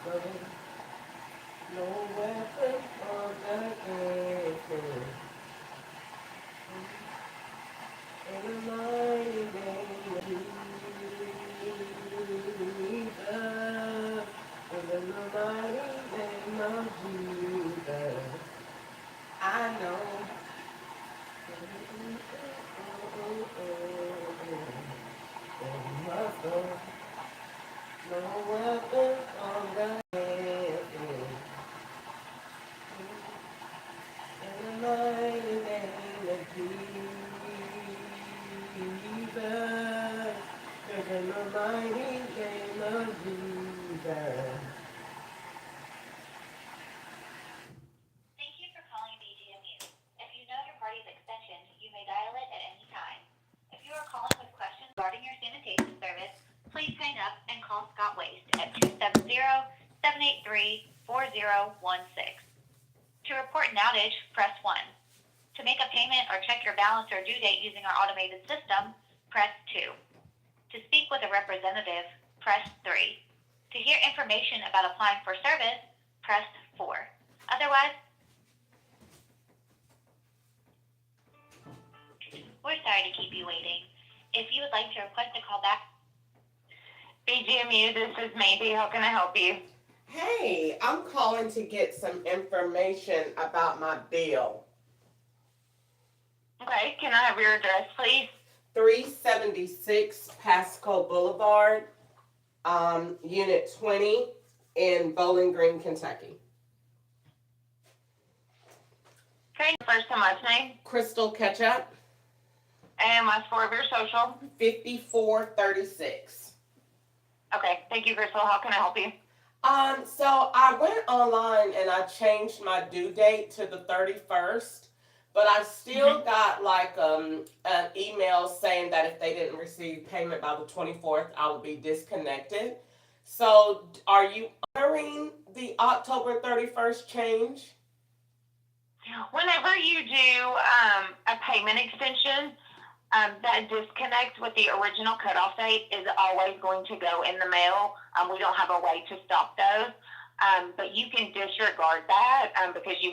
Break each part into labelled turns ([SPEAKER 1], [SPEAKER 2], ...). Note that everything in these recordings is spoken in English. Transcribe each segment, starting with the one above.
[SPEAKER 1] So no weapon formed against me. In the mighty name of Jesus. In the mighty name of Jesus. I know. No weapon formed against me. In the mighty name of Jesus. In the mighty name of Jesus.
[SPEAKER 2] Thank you for calling BGMU. If you know your party's extension, you may dial it at any time. If you are calling with questions regarding your sanitation service, please hang up and call Scott Waste at 270-783-4016. To report an outage, press 1. To make a payment or check your balance or due date using our automated system, press 2. To speak with a representative, press 3. To hear information about applying for service, press 4. Otherwise, we're sorry to keep you waiting. If you would like to request a call back, BGMU, this is Mandy. How can I help you?
[SPEAKER 1] Hey, I'm calling to get some information about my bill.
[SPEAKER 2] Okay, can I have your address, please?
[SPEAKER 1] 376 Pasco Boulevard, Unit 20 in Bowling Green, Kentucky.
[SPEAKER 2] Okay, first and last name,
[SPEAKER 1] Crystal Ketchup,
[SPEAKER 2] and last four of your social.
[SPEAKER 1] 5436.
[SPEAKER 2] Okay, thank you, Crystal. How can I help you?
[SPEAKER 1] So I went online and I changed my due date to the 31st, but I still got like an email saying that if they didn't receive payment by the 24th, I would be disconnected. So are you honoring the October 31st change?
[SPEAKER 2] Whenever you do a payment extension, that disconnect with the original cutoff date is always going to go in the mail. We don't have a way to stop those. But you can disregard that because you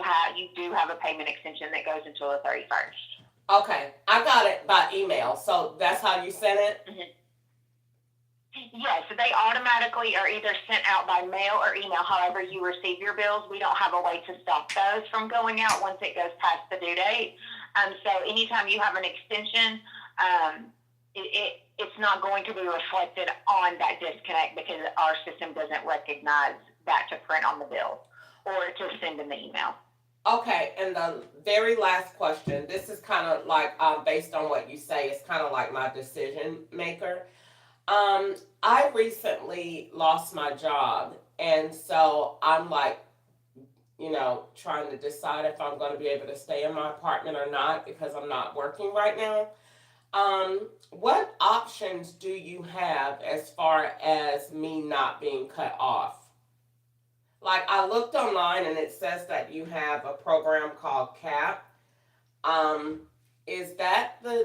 [SPEAKER 2] do have a payment extension that goes until the 31st.
[SPEAKER 1] Okay, I got it by email. So that's how you sent it?
[SPEAKER 2] Mm-hmm. Yes, so they automatically are either sent out by mail or email. However you receive your bills, we don't have a way to stop those from going out once it goes past the due date. So anytime you have an extension, it's not going to be reflected on that disconnect because our system doesn't recognize that to print on the bill or to send in the email.
[SPEAKER 1] Okay, and the very last question, this is kind of like based on what you say, it's kind of like my decision maker. I recently lost my job, and so I'm like, trying to decide if I'm going to be able to stay in my apartment or not because I'm not working right now. What options do you have as far as me not being cut off? Like I looked online and it says that you have a program called CAP. Is that the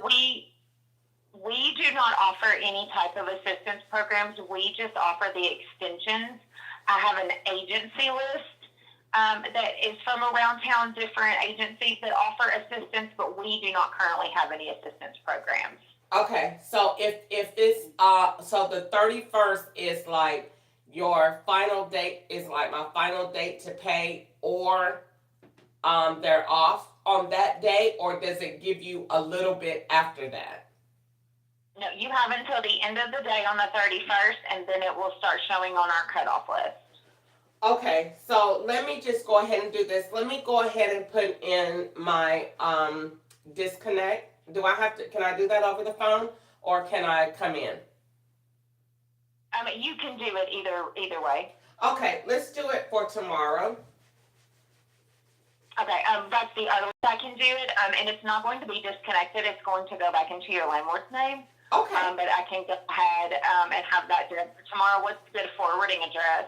[SPEAKER 2] We do not offer any type of assistance programs. We just offer the extensions. I have an agency list that is from around town, different agencies that offer assistance, but we do not currently have any assistance programs.
[SPEAKER 1] Okay, so if it's so the 31st is like your final date is like my final date to pay, or they're off on that day, or does it give you a little bit after that?
[SPEAKER 2] No, you have until the end of the day on the 31st, and then it will start showing on our cutoff list.
[SPEAKER 1] Okay, so let me just go ahead and do this. Let me go ahead and put in my disconnect. Can I do that over the phone, or can I come in?
[SPEAKER 2] You can do it either way.
[SPEAKER 1] Okay, let's do it for tomorrow.
[SPEAKER 2] Okay, that's the earliest I can do it, and it's not going to be disconnected. It's going to go back into your landlord's name.
[SPEAKER 1] Okay.
[SPEAKER 2] But I can go ahead and have that done for tomorrow. What's the good forwarding address?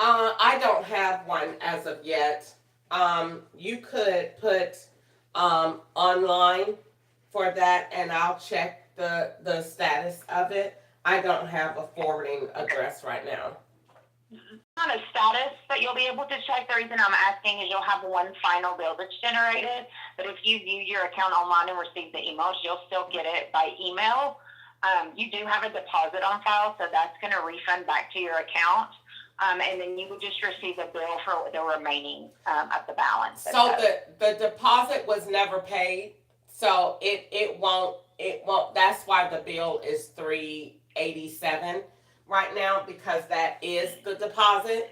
[SPEAKER 1] I don't have one as of yet. You could put online for that, and I'll check the status of it. I don't have a forwarding address right now.
[SPEAKER 2] on a status that you'll be able to check. The reason I'm asking is you'll have one final bill that's generated, but if you view your account online and receive the emails, you'll still get it by email. You do have a deposit on file, so that's going to refund back to your account. And then you would just receive a bill for the remaining of the balance.
[SPEAKER 1] So the deposit was never paid, so it won't, that's why the bill is $387 right now, because that is the deposit.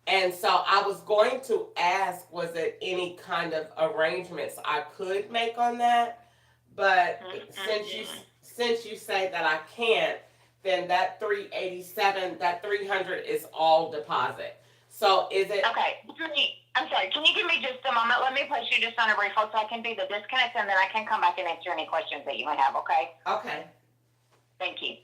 [SPEAKER 1] And so I was going to ask, was there any kind of arrangements I could make on that? But since you say that I can't, then that 387, that 300 is all deposit. So is it
[SPEAKER 2] Okay. I'm sorry. Can you give me just a moment? Let me place you just on a brief hold so I can do the disconnect, and then I can come back and answer any questions that you might have. Okay?
[SPEAKER 1] okay?
[SPEAKER 2] Thank you.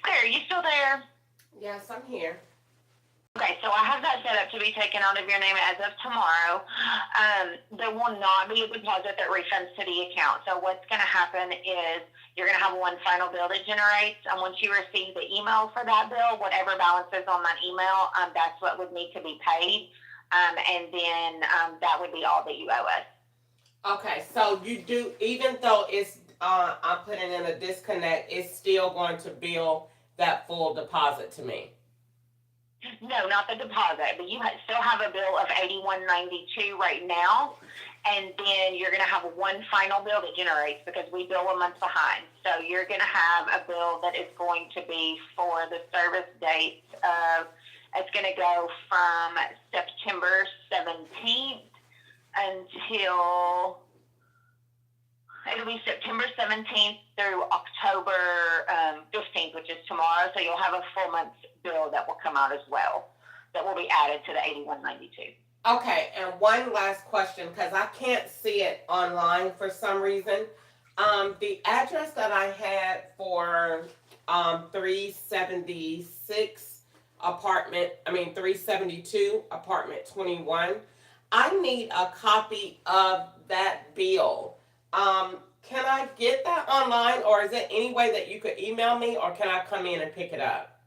[SPEAKER 2] Claire, are you still there?
[SPEAKER 1] Yes, I'm here.
[SPEAKER 2] Okay, so I have that set up to be taken out of your name as of tomorrow. There will not be a deposit that refunds to the account. So what's going to happen is you're going to have one final bill that generates, and once you receive the email for that bill, whatever balance is on that email, that's what would need to be paid, and then that would be all that you owe us.
[SPEAKER 1] Okay, so you do, even though it's I'm putting in a disconnect, it's still going to bill that full deposit to me.
[SPEAKER 2] No, not the deposit, but you still have a bill of $81.92 right now, and then you're going to have one final bill that generates because we bill a month behind. So you're going to have a bill that is going to be for the service dates of, it's going to go from September 17th until, it'll be September 17th through October 15th, which is tomorrow. So you'll have a full month's bill that will come out as well. that will be added to the 8192.
[SPEAKER 1] Okay, and one last question because I can't see it online for some reason. The address that I had for 376 372 apartment 21, I need a copy of that bill. Can I get that online, or is there any way that you could email me, or can I come in and pick it up?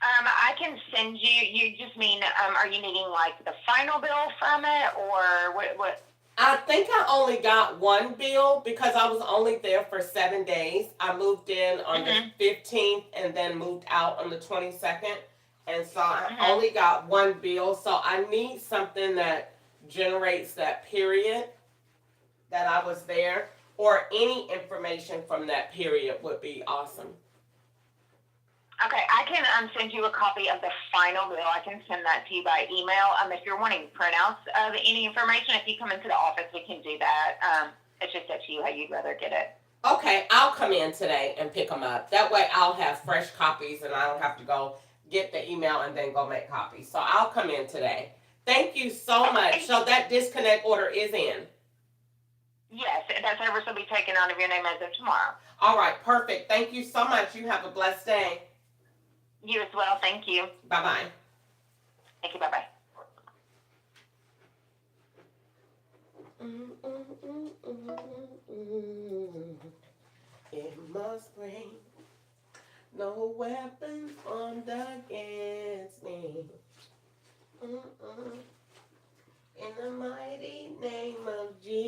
[SPEAKER 2] I can send you. You just mean, are you needing like the final bill from it, or what?
[SPEAKER 1] I think I only got one bill because I was only there for 7 days. I moved in on the
[SPEAKER 2] Mm-hmm.
[SPEAKER 1] 15th and then moved out on the 22nd. And so I
[SPEAKER 2] Mm-hmm.
[SPEAKER 1] only got one bill. So I need something that generates that period that I was there, or any information from that period would be awesome.
[SPEAKER 2] Okay, I can send you a copy of the final bill. I can send that to you by email. If you're wanting printouts of any information, if you come into the office, we can do that. It's just up to you how you'd rather get it.
[SPEAKER 1] Okay, I'll come in today and pick them up. That way I'll have fresh copies and I don't have to go get the email and then go make copies. So I'll come in today. Thank you so much.
[SPEAKER 2] Okay.
[SPEAKER 1] So that disconnect order is in.
[SPEAKER 2] Yes, that service will be taken out of your name as of tomorrow.
[SPEAKER 1] All right, perfect. Thank you so much. You have a blessed day.
[SPEAKER 2] You as well. Thank you.
[SPEAKER 1] Bye-bye.
[SPEAKER 2] Thank you. Bye-bye.
[SPEAKER 1] It must rain. No weapon formed against me. In the mighty name of Jesus.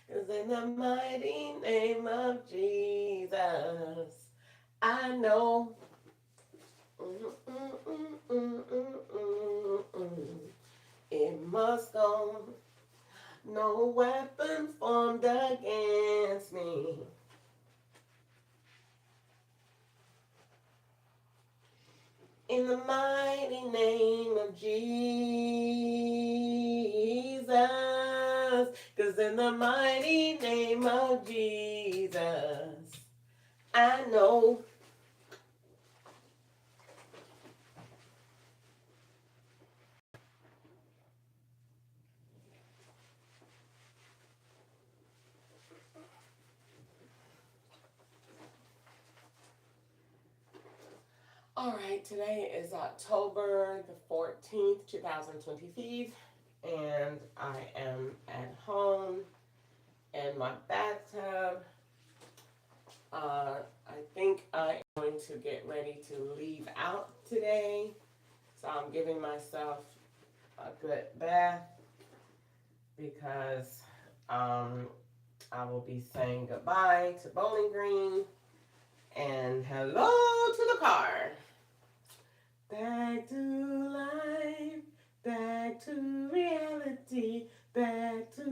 [SPEAKER 1] 'Cause in the mighty name of Jesus, I know. It must go. No weapon formed against me. In the mighty name of Jesus. 'Cause in the mighty name of Jesus, I know. All right, today is October the 14th, 2025, and I am at home in my bathtub. I think I am going to get ready to leave out today, so I'm giving myself a good bath because I will be saying goodbye to Bowling Green and hello to the car. Back to life, back to reality, back to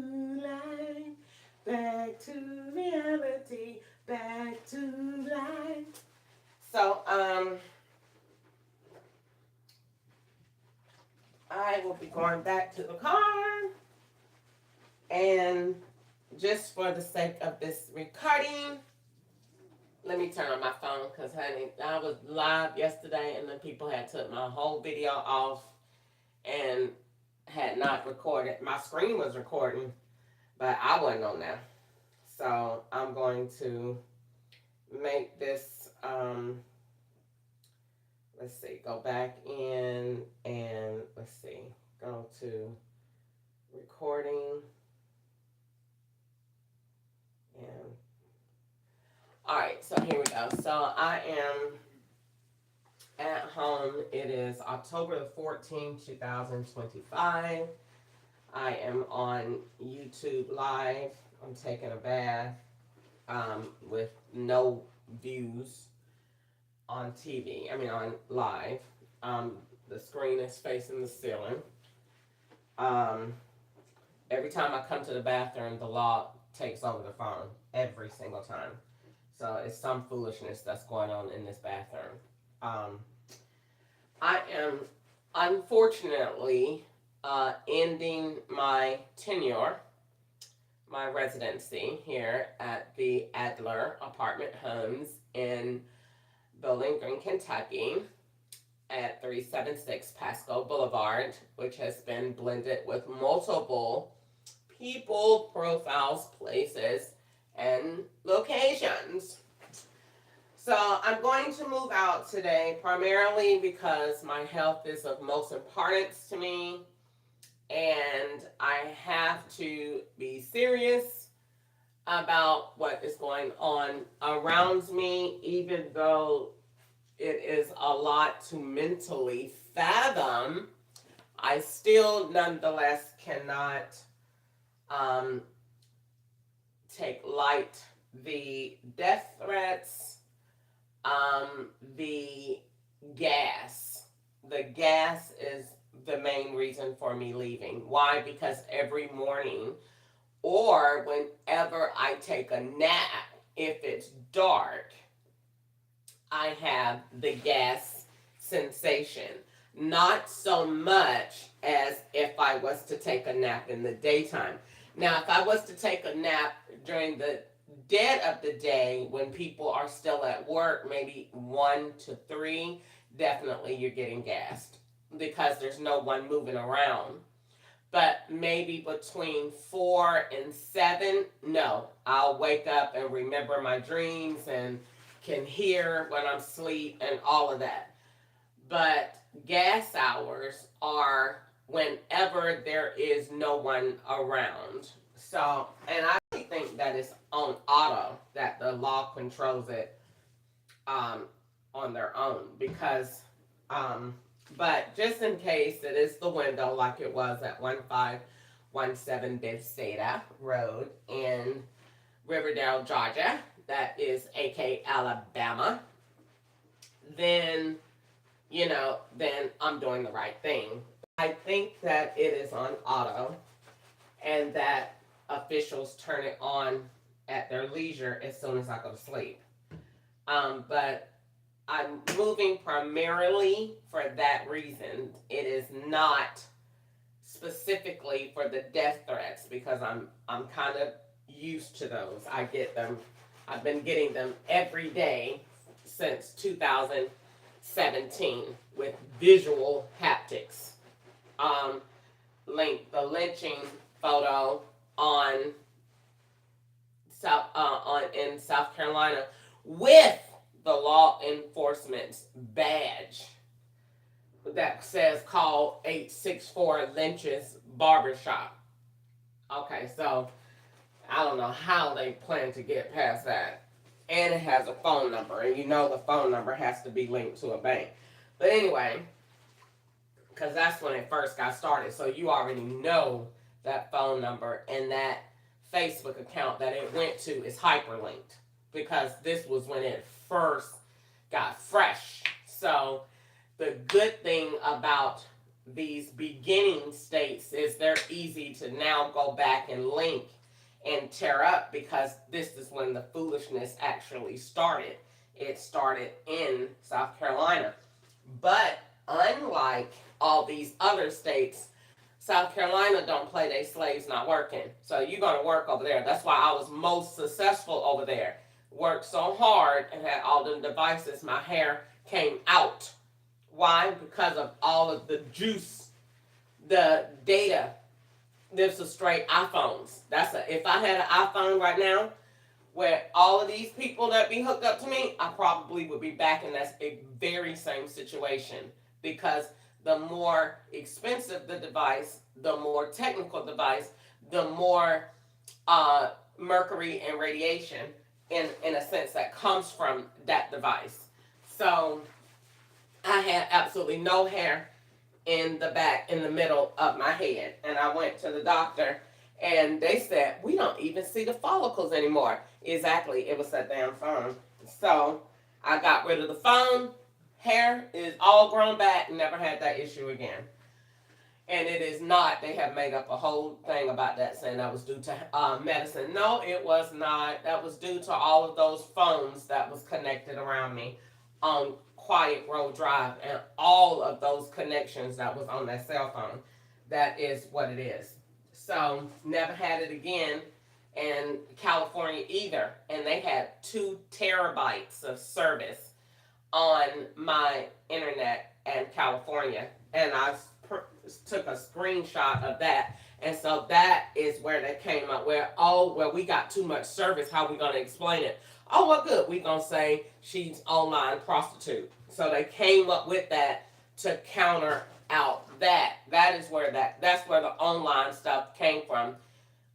[SPEAKER 1] life, back to reality, back to life. So, I will be going back to the car, and just for the sake of this recording, let me turn on my phone because, honey, I was live yesterday and then people had took my whole video off and had not recorded. My screen was recording, but I wasn't on there. So I'm going to make this, let's see, go back in and let's see, go to recording and all right, so here we go. So I am at home. It is October the 14th, 2025. I am on YouTube Live. I'm taking a bath with no views on TV. I mean, on live. The screen is facing the ceiling. Every time I come to the bathroom, the law takes over the phone. Every single time. So it's some foolishness that's going on in this bathroom. I am unfortunately ending my tenure, my residency here at the Adler Apartment Homes in Bowling Green, Kentucky, at 376 Pasco Boulevard, which has been blended with multiple people, profiles, places, and locations. So I'm going to move out today primarily because my health is of most importance to me, and I have to be serious about what is going on around me, even though it is a lot to mentally fathom. I still nonetheless cannot um, take light the death threats, the gas. The gas is the main reason for me leaving. Why? Because every morning or whenever I take a nap, if it's dark, I have the gas sensation. Not so much as if I was to take a nap in the daytime. Now, if I was to take a nap during the dead of the day when people are still at work, maybe 1 to 3, definitely you're getting gassed because there's no one moving around. But maybe between 4 and 7, no, I'll wake up and remember my dreams and can hear when I'm asleep and all of that. But gas hours are whenever there is no one around. So, and I think that it's on auto, that the law controls it um, on their own because, but just in case it is the window like it was at 1517 Bethsaida Road in Riverdale, Georgia, that is AK Alabama, then, then I'm doing the right thing. I think that it is on auto and that officials turn it on at their leisure as soon as I go to sleep. But I'm moving primarily for that reason. It is not specifically for the death threats because I'm kind of used to those. I get them. I've been getting them every day since 2017 with visual haptics. Link the lynching photo on in South Carolina with the law enforcement's badge that says call 864 Lynch's Barbershop. Okay, so I don't know how they plan to get past that. And it has a phone number, and the phone number has to be linked to a bank. But anyway, because that's when it first got started, so you already know that phone number, and that Facebook account that it went to is hyperlinked because this was when it first got fresh. So the good thing about these beginning states is they're easy to now go back and link and tear up because this is when the foolishness actually started. It started in South Carolina. But unlike all these other states, South Carolina don't play they slaves not working. So you're going to work over there. That's why I was most successful over there. Worked so hard and had all them devices, my hair came out. Why? Because of all of the juice, the data. This is straight iPhones. If I had an iPhone right now, where all of these people that be hooked up to me, I probably would be back in that very same situation because the more expensive the device, the more technical device, the more mercury and radiation in a sense that comes from that device. So I had absolutely no hair in the back, in the middle of my head. And I went to the doctor and they said, we don't even see the follicles anymore. Exactly, it was that damn phone. So I got rid of the phone. Hair is all grown back, never had that issue again. And it is not, they have made up a whole thing about that saying that was due to medicine. No, it was not. That was due to all of those phones that was connected around me on Quiet Road Drive and all of those connections that was on that cell phone. That is what it is. So never had it again in California either. And they had 2 terabytes of service on my internet in California, and I took a screenshot of that. And so that is where they came up where, oh, well, we got too much service. How we going to explain it? Oh, well, good. We going to say she's online prostitute. So they came up with that to counter out that. That's where the online stuff came from.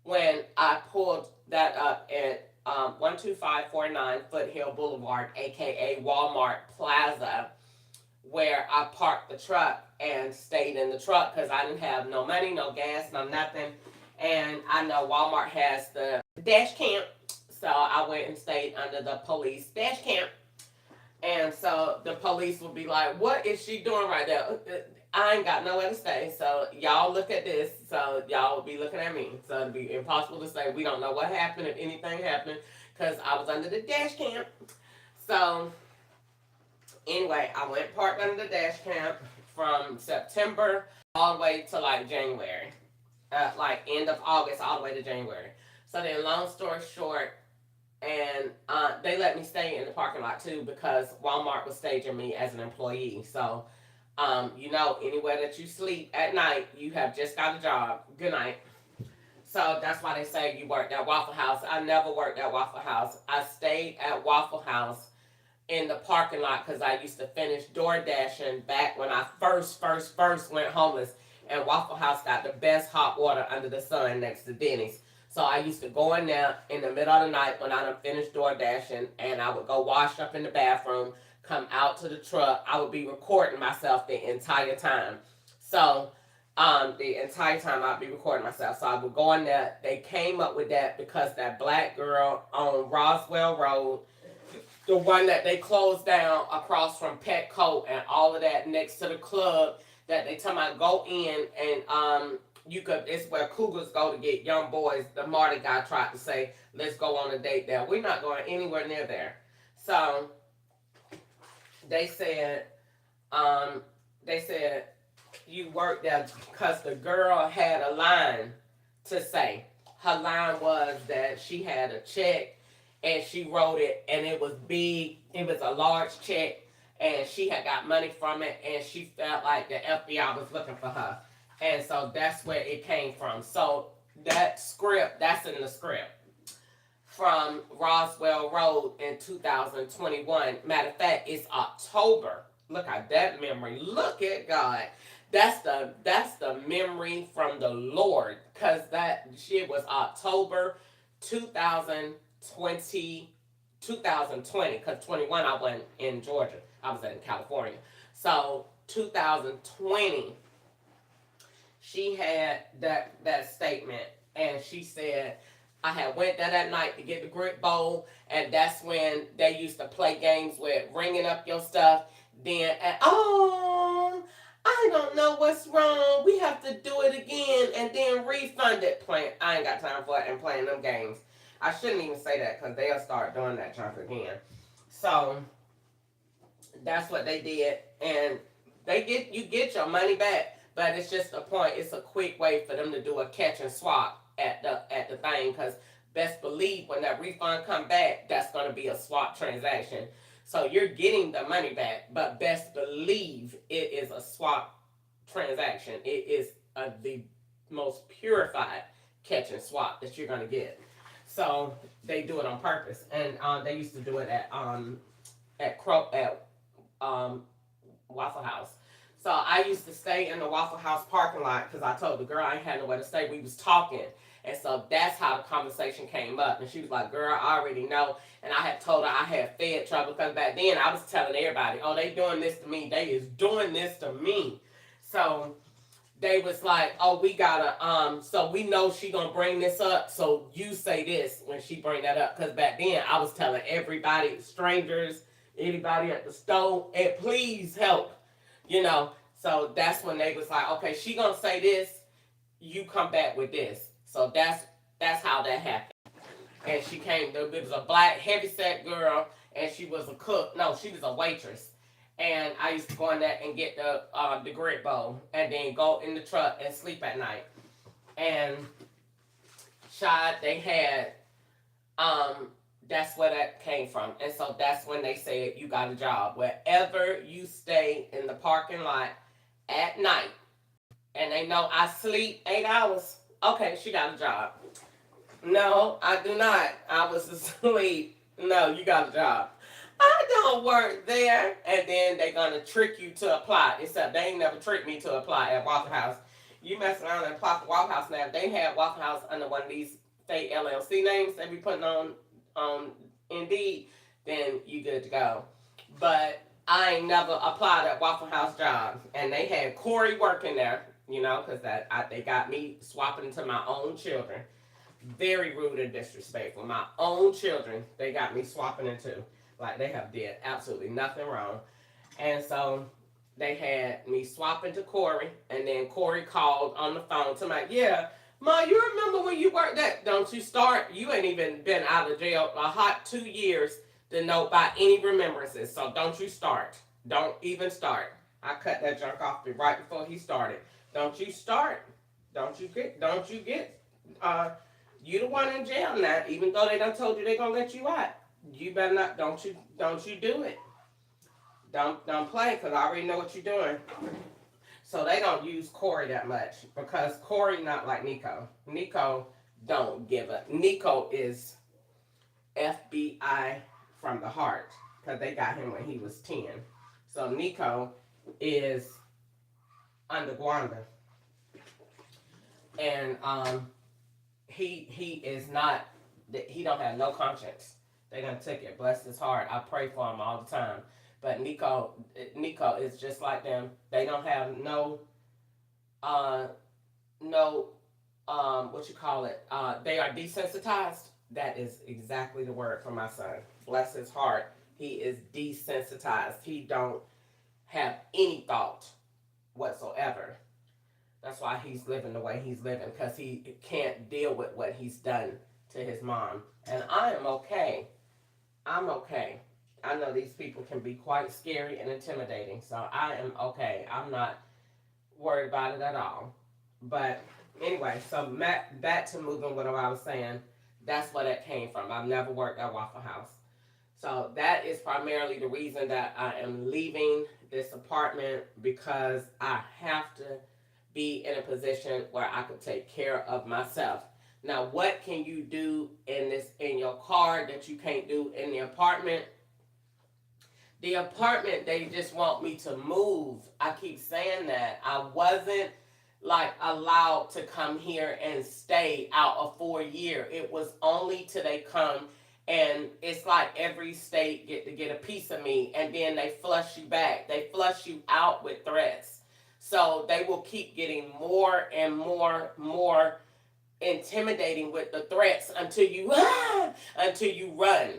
[SPEAKER 1] When I pulled that up at 12549 Foothill Boulevard, aka Walmart Plaza, where I parked the truck and stayed in the truck because I didn't have no money, no gas, no nothing. And I know Walmart has the dash cam, so I went and stayed under the police dash cam. And so the police will be like, "What is she doing right there? I ain't got nowhere to stay. So y'all look at this. So y'all will be looking at me. So it'd be impossible to say we don't know what happened if anything happened because I was under the dash cam." So anyway, I went parked under the dash cam from September all the way to like January, like end of August all the way to January. So then, long story short, and they let me stay in the parking lot too because Walmart was staging me as an employee. So, anywhere that you sleep at night, you have just got a job. Good night. So that's why they say you worked at Waffle House. I never worked at Waffle House. I stayed at Waffle House in the parking lot because I used to finish door dashing back when I first went homeless. And Waffle House got the best hot water under the sun next to Denny's. So I used to go in there in the middle of the night when I done finished door dashing, and I would go wash up in the bathroom, come out to the truck. I would be recording myself the entire time. So the entire time I'd be recording myself. So I would go in there. They came up with that because that black girl on Roswell Road, the one that they closed down across from Petco and all of that next to the club that they tell me go in and it's where cougars go to get young boys. The Marty guy tried to say, let's go on a date there. We're not going anywhere near there. So they said, you worked there because the girl had a line to say. Her line was that she had a check and she wrote it and it was big. It was a large check and she had got money from it and she felt like the FBI was looking for her. And so that's where it came from. So that script, that's in the script from Roswell Road in 2021. Matter of fact, it's October. Look at that memory. Look at God. That's the memory from the Lord. Cause that shit was October 2020. Cause 21 I wasn't in Georgia. I was in California. So 2020. She had that statement, and she said, I had went there that night to get the grit bowl, and that's when they used to play games with ringing up your stuff. Then, I don't know what's wrong. We have to do it again, and then refund it. I ain't got time for it and playing them games. I shouldn't even say that because they'll start doing that junk again. So that's what they did, and you get your money back. But it's just a point. It's a quick way for them to do a catch and swap at the thing. Because best believe when that refund come back, that's going to be a swap transaction. So you're getting the money back, but best believe it is a swap transaction. It is the most purified catch and swap that you're going to get. So they do it on purpose, and they used to do it at Waffle House. So I used to stay in the Waffle House parking lot because I told the girl I ain't had nowhere to stay. We was talking. And so that's how the conversation came up. And she was like, girl, I already know. And I had told her I had fed trouble because back then I was telling everybody, oh, they doing this to me. They is doing this to me. So they was like, oh, we gotta, so we know she gonna bring this up. So you say this when she bring that up. Because back then I was telling everybody, strangers, anybody at the store, and please help. So that's when they was like, okay, she gonna say this, you come back with this. So that's how that happened. And she came, it was a black heavyset girl, and she was a cook. No, she was a waitress. And I used to go in there and get the grit bowl, and then go in the truck and sleep at night. And they had That's where that came from. And so that's when they said you got a job. Wherever you stay in the parking lot at night, and they know I sleep 8 hours, okay, she got a job. No, I do not. I was asleep. No, you got a job. I don't work there. And then they're gonna trick you to apply. Except they ain't never tricked me to apply at Waffle House. You mess around and apply for Waffle House now. If they had Waffle House under one of these fake LLC names they be putting on Indeed, then you good to go. But I ain't never applied at Waffle House job. And they had Corey working there, because they got me swapping into my own children. Very rude and disrespectful. My own children, they got me swapping into. Like they have did absolutely nothing wrong. And so they had me swapping to Corey, and then Corey called on the phone to me, yeah, Ma, you remember when you worked that? Don't you start? You ain't even been out of jail a hot 2 years to know by any remembrances. So don't you start. Don't even start. I cut that junk off right before he started. Don't you start. Don't you get you the one in jail now, even though they done told you they gonna let you out. You better not. Don't you do it. Don't play, because I already know what you're doing. So they don't use Corey that much because Corey not like Nico. Nico don't give up. Nico is FBI from the heart because they got him when he was 10. So Nico is under Gwanda, and he is not. He don't have no conscience. They done took it. Bless his heart. I pray for him all the time. But Nico is just like them. They don't have no what you call it? They are desensitized. That is exactly the word for my son. Bless his heart. He is desensitized. He don't have any thought whatsoever. That's why he's living the way he's living, because he can't deal with what he's done to his mom. And I am okay. I'm okay. I know these people can be quite scary and intimidating, so I am okay. I'm not worried about it at all. But anyway, so back to moving what I was saying. That's where that came from. I've never worked at Waffle House. So that is primarily the reason that I am leaving this apartment, because I have to be in a position where I can take care of myself. Now, what can you do in your car that you can't do in the apartment? The apartment, they just want me to move. I keep saying that. I wasn't allowed to come here and stay out for a year. It was only till they come, and it's like every state get a piece of me, and then they flush you back. They flush you out with threats. So they will keep getting more and more intimidating with the threats until you run.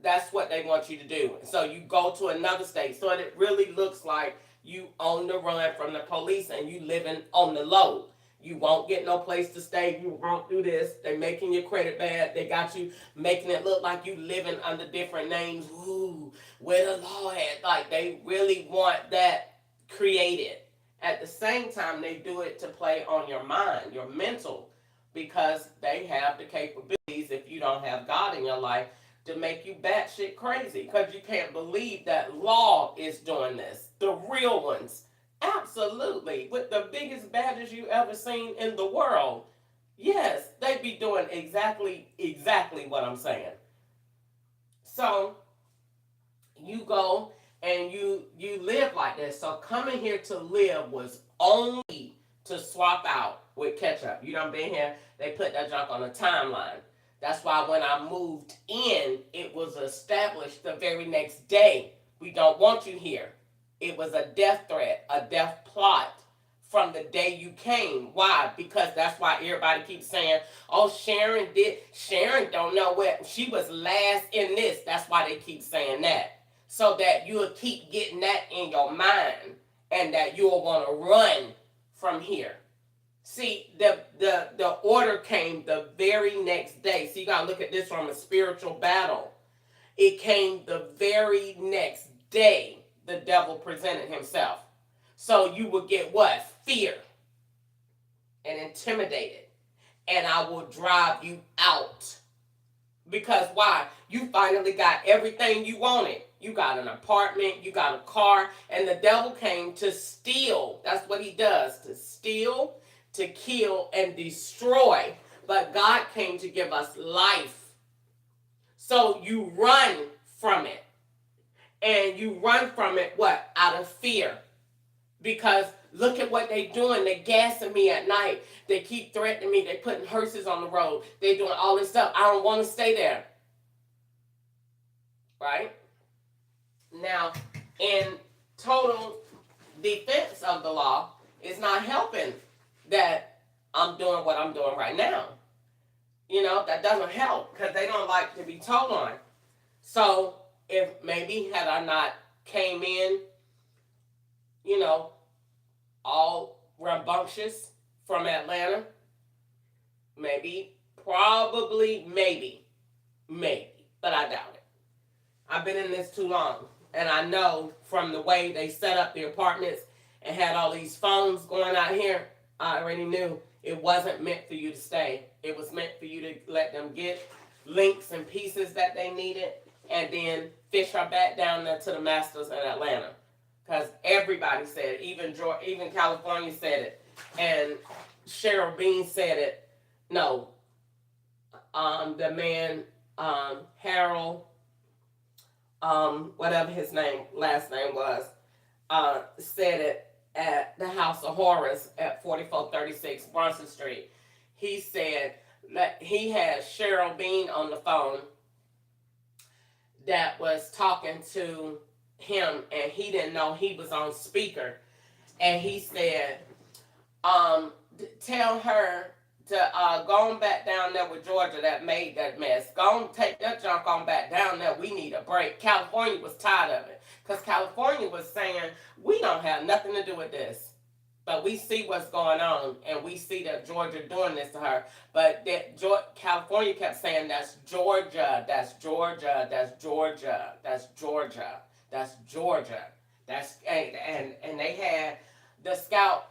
[SPEAKER 1] That's what they want you to do. So you go to another state. So it really looks like you on the run from the police and you living on the low. You won't get no place to stay. You won't do this. They making your credit bad. They got you making it look like you living under different names. Ooh, where the law at? Like they really want that created. At the same time, they do it to play on your mind, your mental, because they have the capabilities, if you don't have God in your life, to make you batshit crazy, because you can't believe that law is doing this. The real ones. Absolutely. With the biggest badges you ever seen in the world. Yes, they be doing exactly what I'm saying. So, you go and you live like this. So coming here to live was only to swap out with ketchup. You done been here, they put that junk on the timeline. That's why when I moved in, it was established the very next day. We don't want you here. It was a death threat, a death plot from the day you came. Why? Because that's why everybody keeps saying, oh, Sharon don't know what, she was last in this. That's why they keep saying that. So that you'll keep getting that in your mind and that you'll want to run from here. See, the order came the very next day. So you got to look at this from a spiritual battle. It came the very next day the devil presented himself. So you will get what? Fear and intimidated. And I will drive you out. Because why? You finally got everything you wanted. You got an apartment, you got a car, and the devil came to steal. That's what he does, to steal, to kill, and destroy. But God came to give us life. So you run from it. And you run from it, what? Out of fear. Because look at what they doing. They gassing me at night. They keep threatening me. They putting hearses on the road. They doing all this stuff. I don't want to stay there. Right? Now, in total defense of the law, it's not helping that I'm doing what I'm doing right now. That doesn't help because they don't like to be told on. So, if maybe had I not came in, all rambunctious from Atlanta, maybe, probably, maybe, but I doubt it. I've been in this too long, and I know from the way they set up the apartments and had all these phones going out here, I already knew it wasn't meant for you to stay. It was meant for you to let them get links and pieces that they needed and then fish her back down there to the masters in Atlanta. Because everybody said it. Even California said it. And Cheryl Bean said it. No. The man, Harold, whatever his last name was, said it at the House of Horrors at 4436 Bronson Street. He said that he had Cheryl Bean on the phone that was talking to him, and he didn't know he was on speaker. And he said, tell her to go on back down there with Georgia that made that mess. Go on, take that junk on back down there. We need a break. California was tired of it because California was saying, we don't have nothing to do with this. But we see what's going on, and we see that Georgia doing this to her. But that California kept saying, that's Georgia, that's Georgia, that's Georgia, that's Georgia, that's Georgia. That's and they had the scout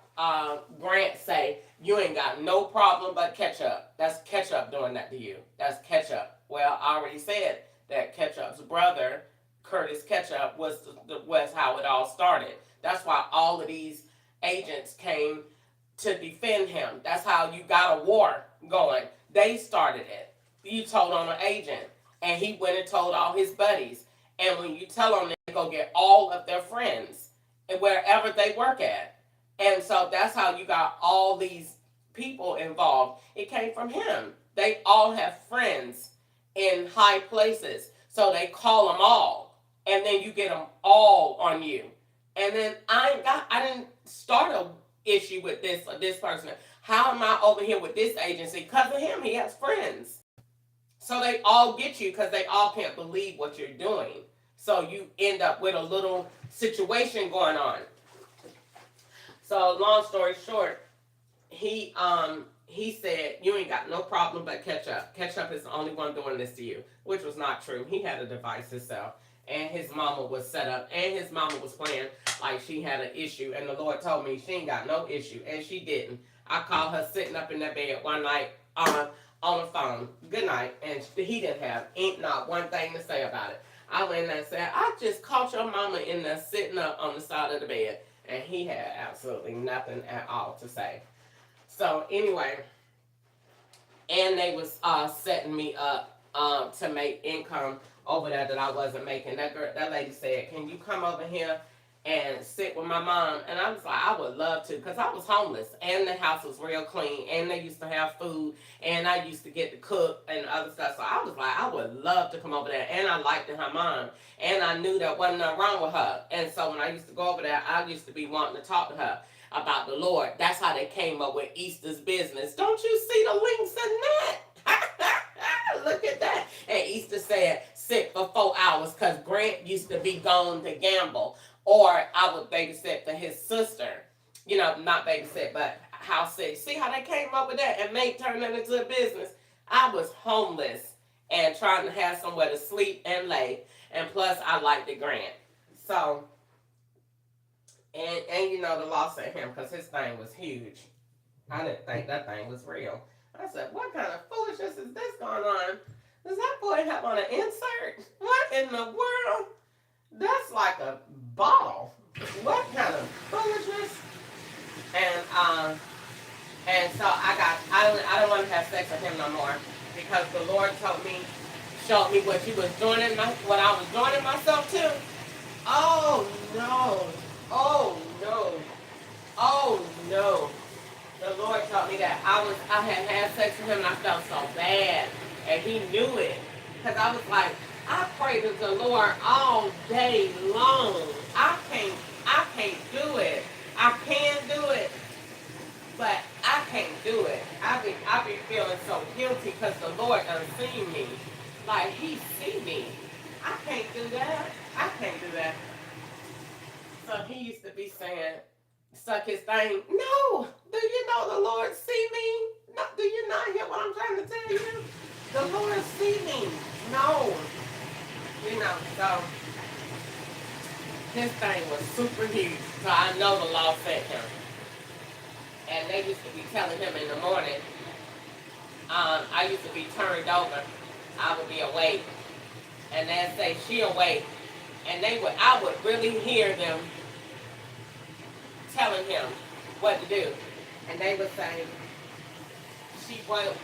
[SPEAKER 1] Grant say, you ain't got no problem but Ketchup. That's Ketchup doing that to you. That's Ketchup. Well, I already said that Ketchup's brother, Curtis Ketchup, was how it all started. That's why all of these agents came to defend him. That's how you got a war going. They started it. You told on an agent, and he went and told all his buddies. And when you tell them, they go get all of their friends and wherever they work at. And so that's how you got all these people involved. It came from him. They all have friends in high places, so they call them all, and then you get them all on you. And then I didn't start a issue with this person. How am I over here with this agency? Because of him, he has friends. So they all get you because they all can't believe what you're doing. So you end up with a little situation going on. So long story short, he said, you ain't got no problem but Ketchup. Ketchup is the only one doing this to you, which was not true. He had a device himself. And his mama was set up, and his mama was playing like she had an issue. And the Lord told me she ain't got no issue, and she didn't. I called her sitting up in that bed one night on the phone. Good night, and he didn't have ain't not one thing to say about it. I went in there and said, I just caught your mama in there sitting up on the side of the bed, and he had absolutely nothing at all to say. So anyway, and they was setting me up to make income over there that I wasn't making. That lady said, can you come over here and sit with my mom? And I was like, I would love to, because I was homeless, and the house was real clean, and they used to have food, and I used to get to cook and other stuff. So I was like, I would love to come over there, and I liked her mom, and I knew there wasn't nothing wrong with her. And so when I used to go over there, I used to be wanting to talk to her about the Lord. That's how they came up with Easter's Business. Don't you see the links in that? Look at that. And Easter said, sit for 4 hours, because Grant used to be gone to gamble. Or I would babysit for his sister. Not babysit, but house sit. See how they came up with that and turned that into a business? I was homeless and trying to have somewhere to sleep and lay. And plus, I liked the Grant. So, and the law said him, because his thing was huge. I didn't think that thing was real. I said, what kind of foolishness is this going on? Does that boy have on an insert? What in the world? That's like a ball. What kind of foolishness? And so I don't want to have sex with him no more because the Lord showed me what you was doing what I was doing in myself too. Oh no. Oh no. Oh no. The Lord taught me that I had sex with him and I felt so bad. And he knew it. Because I was like, I prayed to the Lord all day long. I can't do it. I can do it. But I can't do it. I be feeling so guilty because the Lord done seen me. Like he see me. I can't do that. I can't do that. So he used to be saying, suck his thing. No, do you know the Lord see me? No, do you not hear what I'm trying to tell you? The Lord see me. No, so his thing was super huge. So I know the law sent him. And they used to be telling him in the morning, I used to be turned over. I would be awake. And they'd say, she awake. And I would really hear them telling him what to do. And they would say, she woke,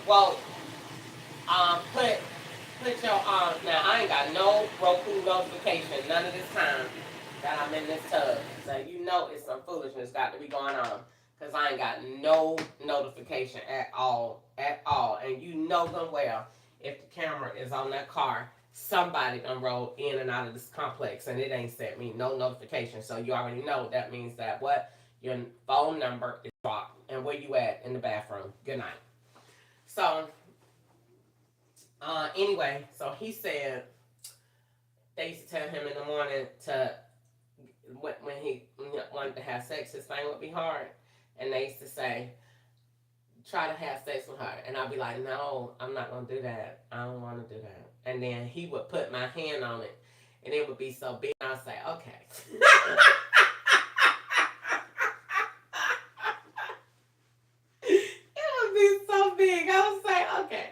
[SPEAKER 1] put your arms. Now, I ain't got no Roku notification none of this time that I'm in this tub. So it's some foolishness got to be going on. Because I ain't got no notification at all. And you know them well, if the camera is on that car, somebody done rolled in and out of this complex and it ain't sent me no notification. So you already know that means that what? Your phone number is blocked. And where you at? In the bathroom. Good night. So, anyway, so he said they used to tell him in the morning when he wanted to have sex, his thing would be hard. And they used to say, try to have sex with her. And I'd be like, no, I'm not going to do that. I don't want to do that. And then he would put my hand on it. And it would be so big. And I'd say, okay. It would be so big. I would say, okay.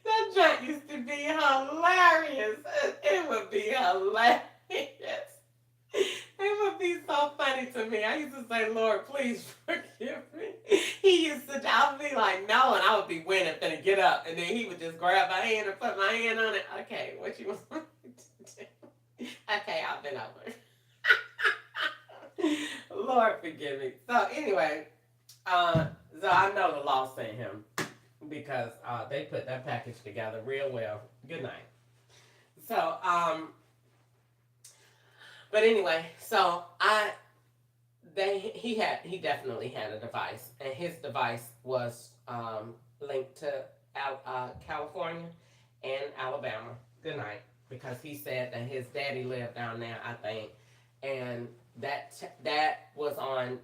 [SPEAKER 1] That joke used to be hilarious. It would be hilarious. It would be so funny to me. I used to say, Lord, please forgive me. I would be like, no, and I would be winning, finna get up. And then he would just grab my hand and put my hand on it. Okay, what you want me to do? Okay, I've been over. Lord, forgive me. So anyway, so I know the law sent him because they put that package together real well. Good night. So, but anyway, so he definitely had a device, and his device was linked to California and Alabama. Good night, because he said that his daddy lived down there, I think, and that was on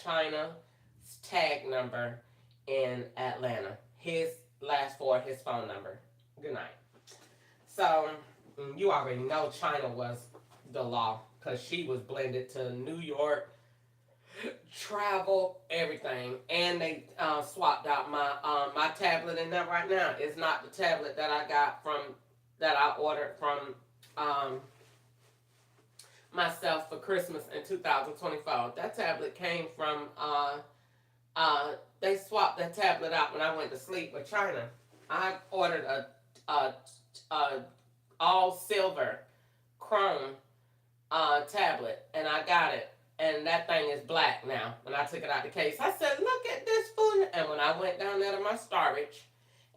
[SPEAKER 1] China's tag number in Atlanta. His last four, his phone number. Good night. So you already know China was the law because she was blended to New York, travel, everything, and they swapped out my tablet in there right now. It's not the tablet that I ordered from myself for Christmas in 2024. That tablet came from they swapped that tablet out when I went to sleep with China. I ordered a all silver chrome tablet, and I got it. And that thing is black now. When I took it out the case, I said, look at this fool. And when I went down there to my storage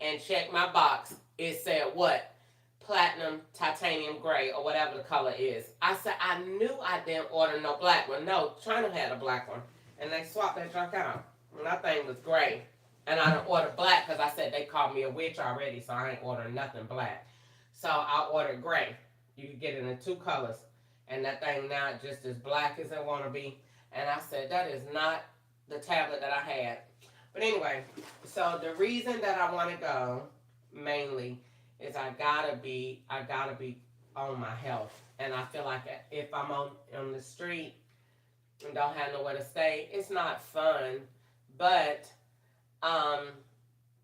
[SPEAKER 1] and checked my box, it said what? Platinum titanium gray or whatever the color is. I said, I knew I didn't order no black one. No, China had a black one. And they swapped that junk out. And that thing was gray. And I didn't order black because I said they called me a witch already, so I ain't ordering nothing black. So I ordered gray. You can get it in two colors. And that thing now just as black as it want to be. And I said, that is not the tablet that I had. But anyway, so the reason that I want to go mainly is I gotta be on my health. And I feel like if I'm on the street and don't have nowhere to stay, it's not fun. But Um,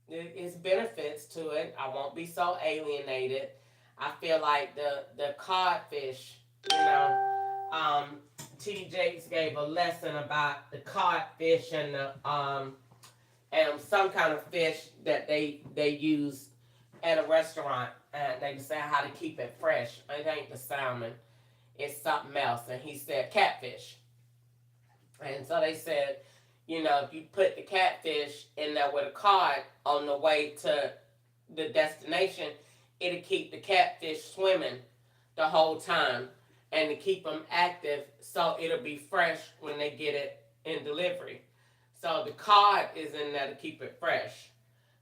[SPEAKER 1] it's benefits to it. I won't be so alienated. I feel like the codfish, you know, T. Jakes gave a lesson about the codfish and some kind of fish that they use at a restaurant, and they say how to keep it fresh. It ain't the salmon, it's something else. And he said catfish. And so they said, you know, if you put the catfish in there with a cod on the way to the destination, it'll keep the catfish swimming the whole time and to keep them active so it'll be fresh when they get it in delivery. So the cod is in there to keep it fresh.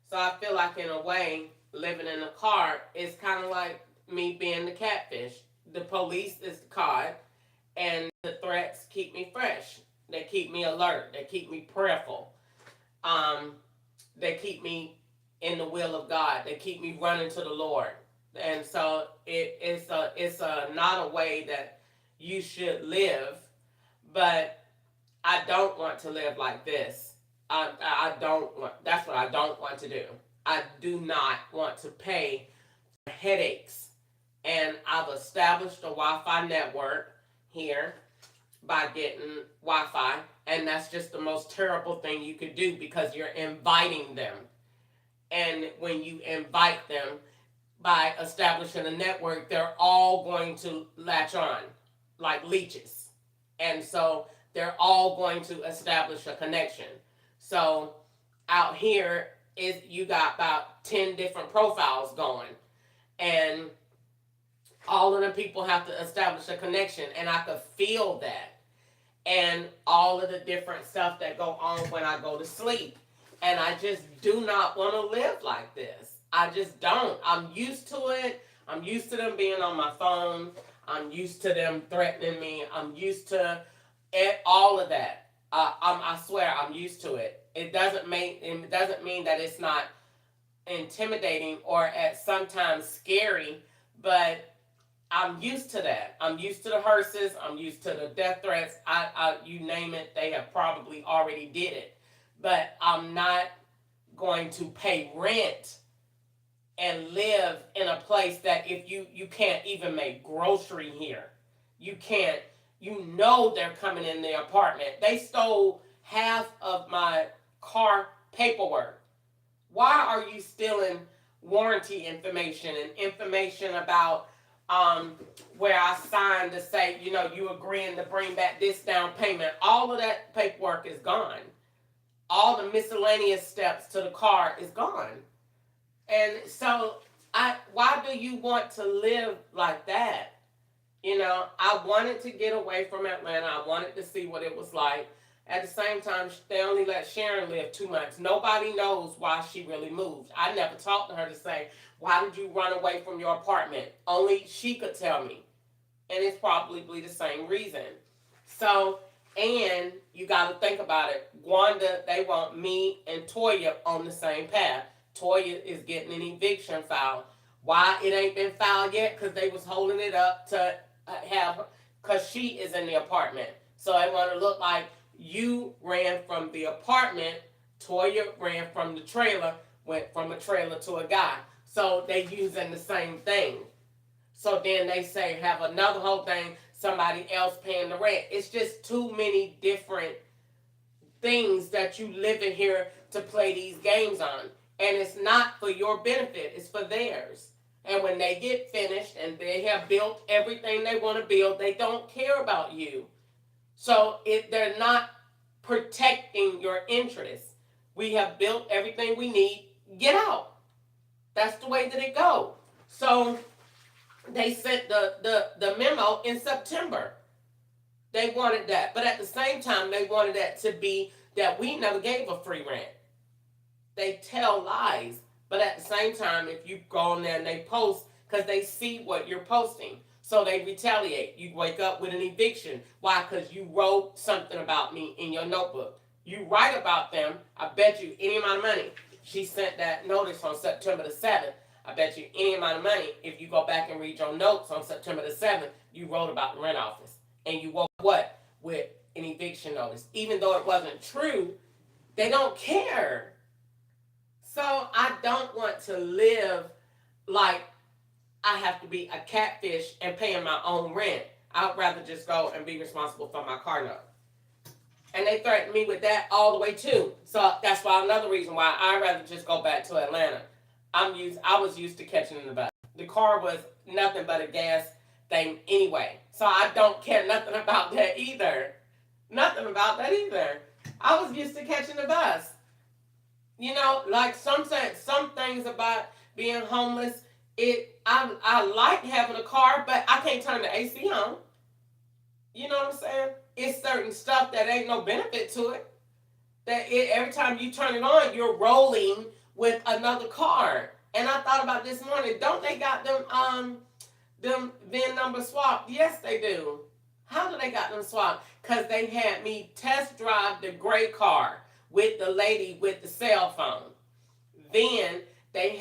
[SPEAKER 1] So I feel like, in a way, living in a car is kind of like me being the catfish. The police is the cod, and the threats keep me fresh. They keep me alert. They keep me prayerful. Um, they keep me in the will of God. They keep me running to the Lord. And so it's not a way that you should live, but I don't want to live like this. I don't want. That's what I don't want to do. I do not want to pay for headaches, and I've established a Wi-Fi network here by getting Wi-Fi, and that's just the most terrible thing you could do because you're inviting them. And when you invite them by establishing a network, they're all going to latch on like leeches. And so they're all going to establish a connection. So out here is you got about 10 different profiles going, and all of the people have to establish a connection, and I could feel that. And all of the different stuff that go on when I go to sleep. And I just do not want to live like this. I just don't. I'm used to it. I'm used to them being on my phone. I'm used to them threatening me. I'm used to all of that. I swear I'm used to it. It doesn't mean that it's not intimidating or at sometimes scary, but I'm used to that. I'm used to the hearses. I'm used to the death threats. You name it, they have probably already did it. But I'm not going to pay rent and live in a place that if you can't even make grocery here. You can't. You know they're coming in the apartment. They stole half of my car paperwork. Why are you stealing warranty information and information about where I signed to say, you know, you agreeing to bring back this down payment? All of that paperwork is gone. All the miscellaneous steps to the car is gone. And so why do you want to live like that? You know, I wanted to get away from Atlanta. I wanted to see what it was like. At the same time, they only let Sharon live 2 months. Nobody knows why she really moved. I never talked to her to say, why did you run away from your apartment? Only she could tell me. And it's probably the same reason. So, and you got to think about it. Gwanda, they want me and Toya on the same path. Toya is getting an eviction file. Why it ain't been filed yet? Because they was holding it up to because she is in the apartment. So they want to look like you ran from the apartment, Toya ran from the trailer, went from a trailer to a guy. So they using the same thing. So then they say have another whole thing, somebody else paying the rent. It's just too many different things that you live in here to play these games on. And it's not for your benefit, it's for theirs. And when they get finished and they have built everything they want to build, they don't care about you. So they're not protecting your interests. We have built everything we need. Get out. That's the way that it goes. So they sent the memo in September. They wanted that. But at the same time, they wanted that to be that we never gave a free rent. They tell lies. But at the same time, if you go on there and they post, because they see what you're posting. So they retaliate. You wake up with an eviction. Why? Because you wrote something about me in your notebook. You write about them, I bet you any amount of money. She sent that notice on September the 7th. I bet you any amount of money, if you go back and read your notes on September the 7th, you wrote about the rent office. And you woke what? With an eviction notice. Even though it wasn't true, they don't care. So I don't want to live like I have to be a catfish and paying my own rent. I'd rather just go and be responsible for my car note. And they threatened me with that all the way too. So that's why another reason why I'd rather just go back to Atlanta. I was used to catching the bus. The car was nothing but a gas thing anyway. So I don't care nothing about that either. Nothing about that either. I was used to catching the bus. You know, like some things about being homeless, I like having a car, but I can't turn the AC on. You know what I'm saying? It's certain stuff that ain't no benefit to it. Every time you turn it on, you're rolling with another car. And I thought about this morning, don't they got them VIN number swapped? Yes, they do. How do they got them swapped? Because they had me test drive the gray car with the lady with the cell phone. Then they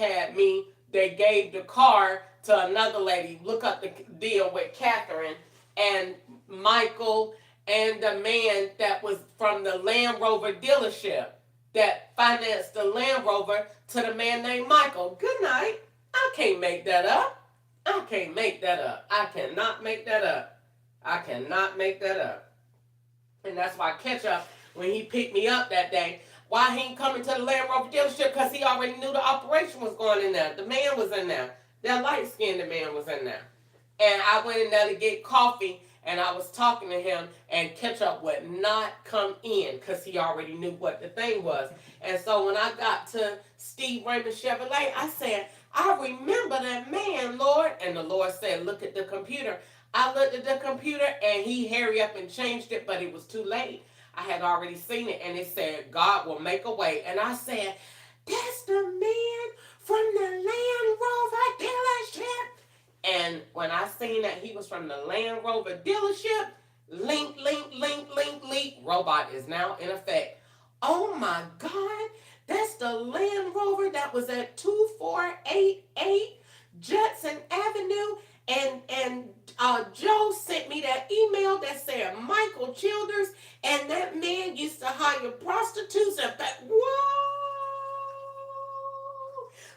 [SPEAKER 1] gave the car to another lady. Look up the deal with Catherine and Michael and the man that was from the Land Rover dealership that financed the Land Rover to the man named Michael. Good night. I can't make that up. I can't make that up. I cannot make that up. I cannot make that up. And that's why Ketchup, when he picked me up that day, why he ain't coming to the Land Rover dealership? Because he already knew the operation was going in there. The man was in there. That light-skinned man was in there. And I went in there to get coffee, and I was talking to him, and Ketchup would not come in because he already knew what the thing was. And so when I got to Steve Raymond Chevrolet, I said, I remember that man, Lord. And the Lord said, look at the computer. I looked at the computer, and he hurried up and changed it, but it was too late. I had already seen it, and it said, God will make a way. And I said, that's the man from the Land Rover dealership. And when I seen that he was from the Land Rover dealership, link, robot is now in effect. Oh my God, that's the Land Rover that was at 2488 Judson Avenue. And Joe sent me that email that said Michael Childers, and that man used to hire prostitutes and whoa!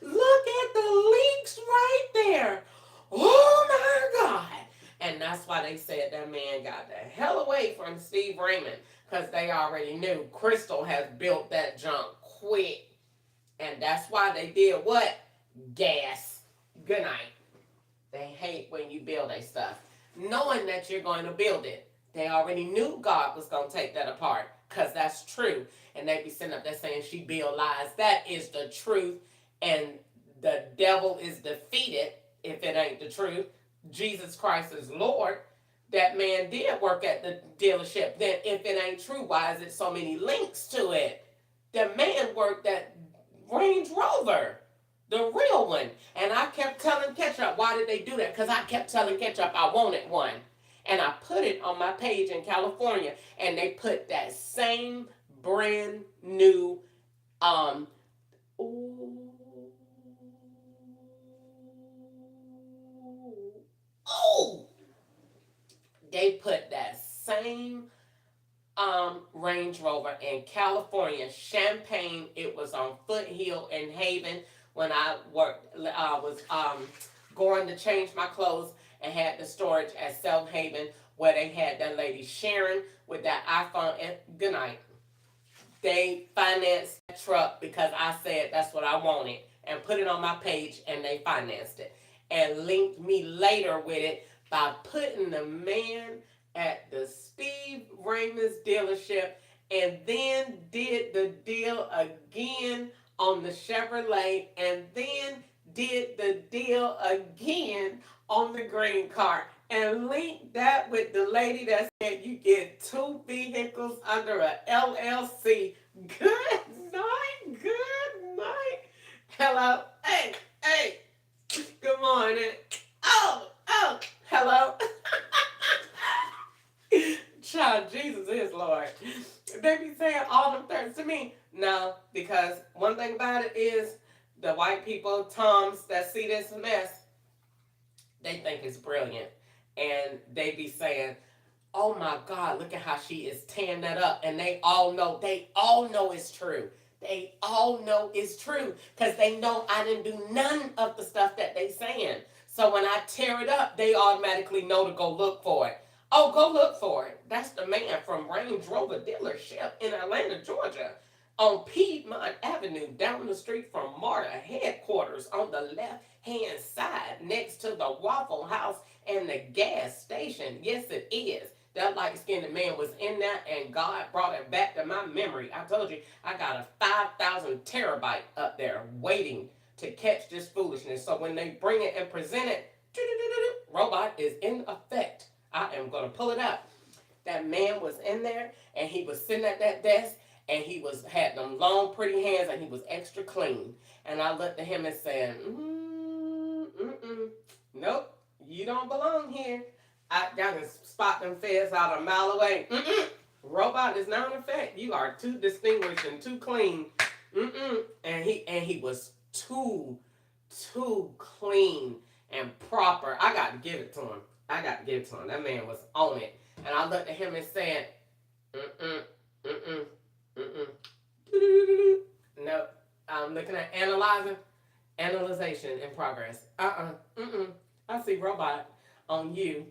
[SPEAKER 1] Look at the links right there. Oh my God. And that's why they said that man got the hell away from Steve Raymond, because they already knew Crystal has built that junk quick. And that's why they did what? Gas. Good night. They hate when you build a stuff, knowing that you're going to build it. They already knew God was going to take that apart, because that's true. And they be sitting up there saying she build lies. That is the truth. And the devil is defeated if it ain't the truth. Jesus Christ is Lord. That man did work at the dealership. Then if it ain't true, why is it so many links to it? The man worked at Range Rover. The real one. And I kept telling Ketchup, why did they do that? Because I kept telling Ketchup I wanted one. And I put it on my page in California. And they put that same brand new, they put that same Range Rover in California, Champaign. It was on Foothill in Haven. When I was going to change my clothes and had the storage at South Haven, where they had that lady Sharon with that iPhone. And good night. They financed that truck because I said that's what I wanted and put it on my page, and they financed it and linked me later with it by putting the man at the Steve Raymond's dealership, and then did the deal again on the Chevrolet, and then did the deal again on the green car, and linked that with the lady that said you get 2 vehicles under a LLC. Good night, good night. Hello, hey, good morning. Oh, hello. Child, Jesus is Lord. They be saying all them things to me. No, because one thing about it is the white people, Toms, that see this mess, they think it's brilliant. And they be saying, oh my God, look at how she is tearing that up. And they all know it's true. They all know it's true because they know I didn't do none of the stuff that they saying. So when I tear it up, they automatically know to go look for it. Oh, go look for it. That's the man from Range Rover dealership in Atlanta, Georgia, on Piedmont Avenue, down the street from MARTA headquarters on the left hand side, next to the Waffle House and the gas station. Yes, it is. That light skinned man was in there, and God brought it back to my memory. I told you, I got a 5,000 terabyte up there waiting to catch this foolishness. So when they bring it and present it, robot is in effect. I am going to pull it up. That man was in there, and he was sitting at that desk, and he had them long, pretty hands, and he was extra clean. And I looked at him and said, nope, you don't belong here. I can spot them feds out a mile away. Robot is not in effect. You are too distinguished and too clean. And he was too clean and proper. I got to give it to him. That man was on it. And I looked at him and said, nope. I'm looking at analyzation in progress. I see robot on you.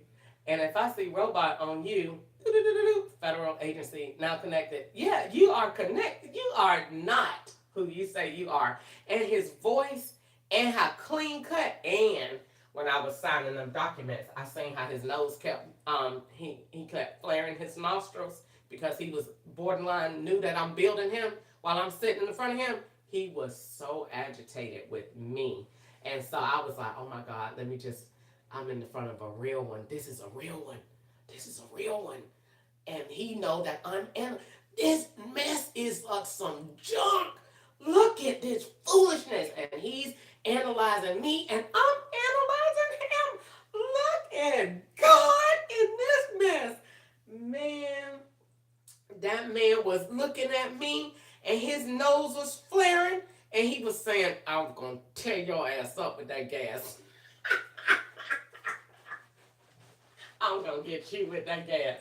[SPEAKER 1] And if I see robot on you, federal agency now connected. Yeah, you are connected. You are not who you say you are. And his voice and how clean cut. And when I was signing them documents, I seen how his nose kept he kept flaring his nostrils because he was borderline knew that I'm building him while I'm sitting in front of him. He was so agitated with me. And so I was like, oh my God, I'm in the front of a real one. This is a real one. And he know that this mess is like some junk. Look at this foolishness. And he's analyzing me and I'm analyzing him. Look at God in this mess. Man, that man was looking at me and his nose was flaring and he was saying, I'm going to tear your ass up with that gas. I'm going to get you with that gas.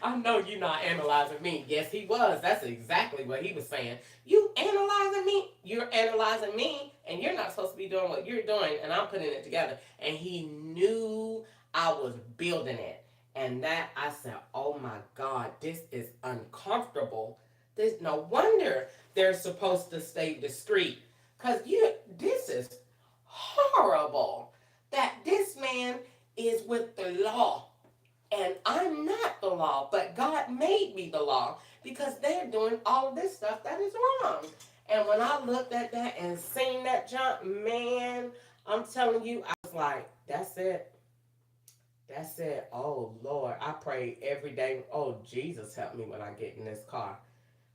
[SPEAKER 1] I know you're not analyzing me. Yes, he was. That's exactly what he was saying. You analyzing me? You're analyzing me, and you're not supposed to be doing what you're doing, and I'm putting it together. And he knew I was building it. And that, I said, oh my God, this is uncomfortable. There's no wonder they're supposed to stay discreet. Because this is horrible that this man is with the law. And I'm not the law, but God made me the law because they're doing all of this stuff that is wrong. And when I looked at that and seen that junk, man, I'm telling you, I was like, that's it. That's it. Oh, Lord, I pray every day. Oh, Jesus, help me when I get in this car.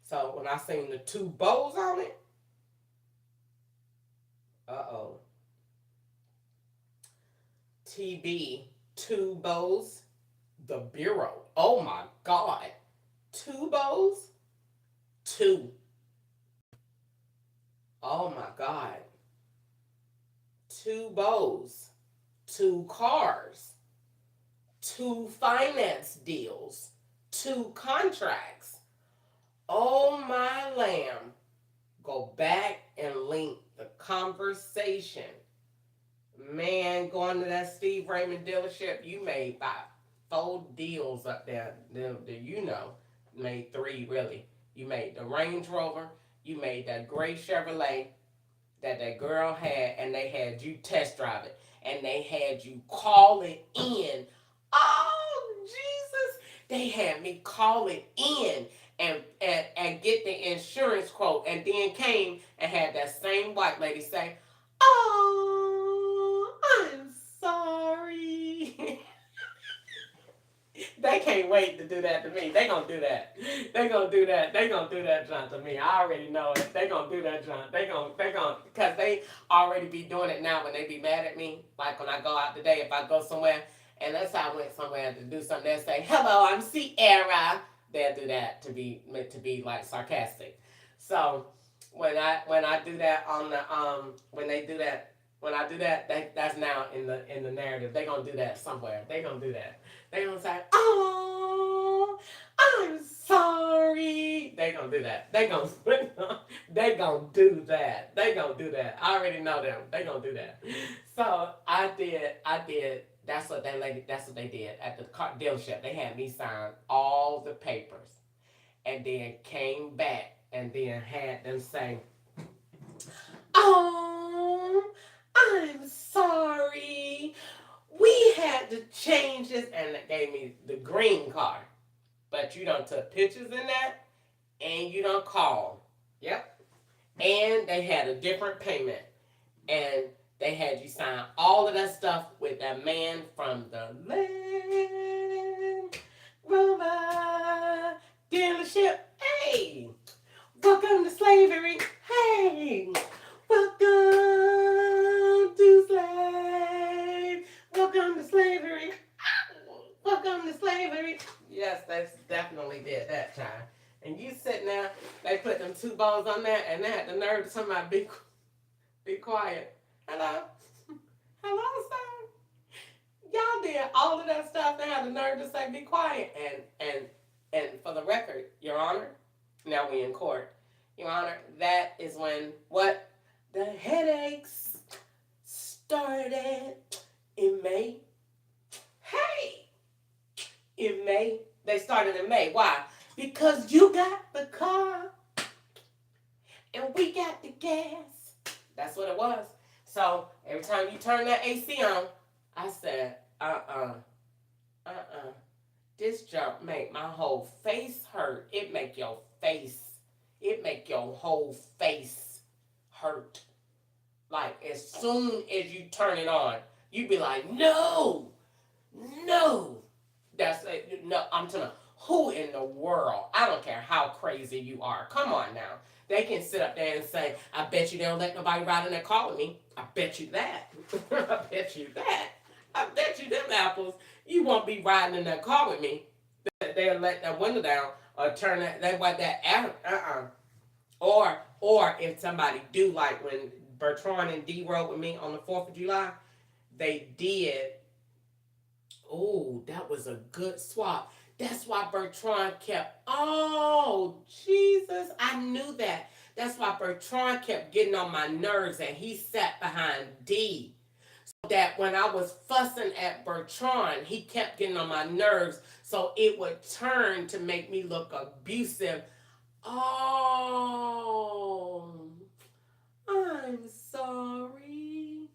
[SPEAKER 1] So when I seen the two bows on it, TB, two bows. The Bureau. Oh my God. Two bows? Two. Oh my God. Two bows. Two cars. Two finance deals. Two contracts. Oh my lamb. Go back and link the conversation. Man, going to that Steve Raymond dealership, you made 4 deals up there. Made 3 really. You made the Range Rover, you made that gray Chevrolet that girl had, and they had you test drive it, and they had you call it in. Oh, Jesus! They had me call it in and get the insurance quote, and then came and had that same white lady say, oh, I'm sorry. They can't wait to do that to me. They gonna do that. They gonna do that junk to me. I already know it. They gonna do that junk. They gonna, because they already be doing it now when they be mad at me. Like when I go out today, if I go somewhere, and let's say I went somewhere to do something, they'll say, hello, I'm Sierra. They'll do that to be meant to be like sarcastic. So when I do that on the when they do that. When I do that, that's now in the narrative. They gonna do that somewhere. They gonna do that. They gonna say, oh, I'm sorry. They gonna do that. They gonna they gonna do that. They gonna do that. I already know them. They gonna do that. So I did. That's what they did at the car dealership. They had me sign all the papers, and then came back and then had them say, "Oh, I'm sorry. We had to change this," and they gave me the green card. But you don't took pictures in that, and you don't call. Yep. And they had a different payment, and they had you sign all of that stuff with that man from the Land Rover dealership. Hey, welcome to slavery. Hey, welcome to slave. Welcome to slavery. Welcome to slavery. Yes, that's definitely did that time. And you sitting there, they put them two balls on there, and they had the nerve to tell me, be quiet. Hello? Hello, sir? Y'all did all of that stuff. They had the nerve to say, be quiet. And for the record, Your Honor, now we in court. Your Honor, that is when what? The headaches started in May. Hey! In May. They started in May. Why? Because you got the car and we got the gas. That's what it was. So every time you turn that AC on, I said, this jump make my whole face hurt. It make your whole face hurt. Like as soon as you turn it on, you be like, no. That's it. No, I'm telling you, who in the world? I don't care how crazy you are. Come on now. They can sit up there and say, I bet you they don't let nobody ride in their car with me. I bet you that. I bet you that. I bet you them apples, you won't be riding in that car with me. They'll let that window down or turn that, they want that, Or if somebody do, like when Bertrand and D rode with me on the 4th of July, they did. Oh, that was a good swap. That's why Bertrand kept, oh, Jesus, I knew that. That's why Bertrand kept getting on my nerves and he sat behind D. So that when I was fussing at Bertrand, he kept getting on my nerves so it would turn to make me look abusive. Oh, I'm sorry.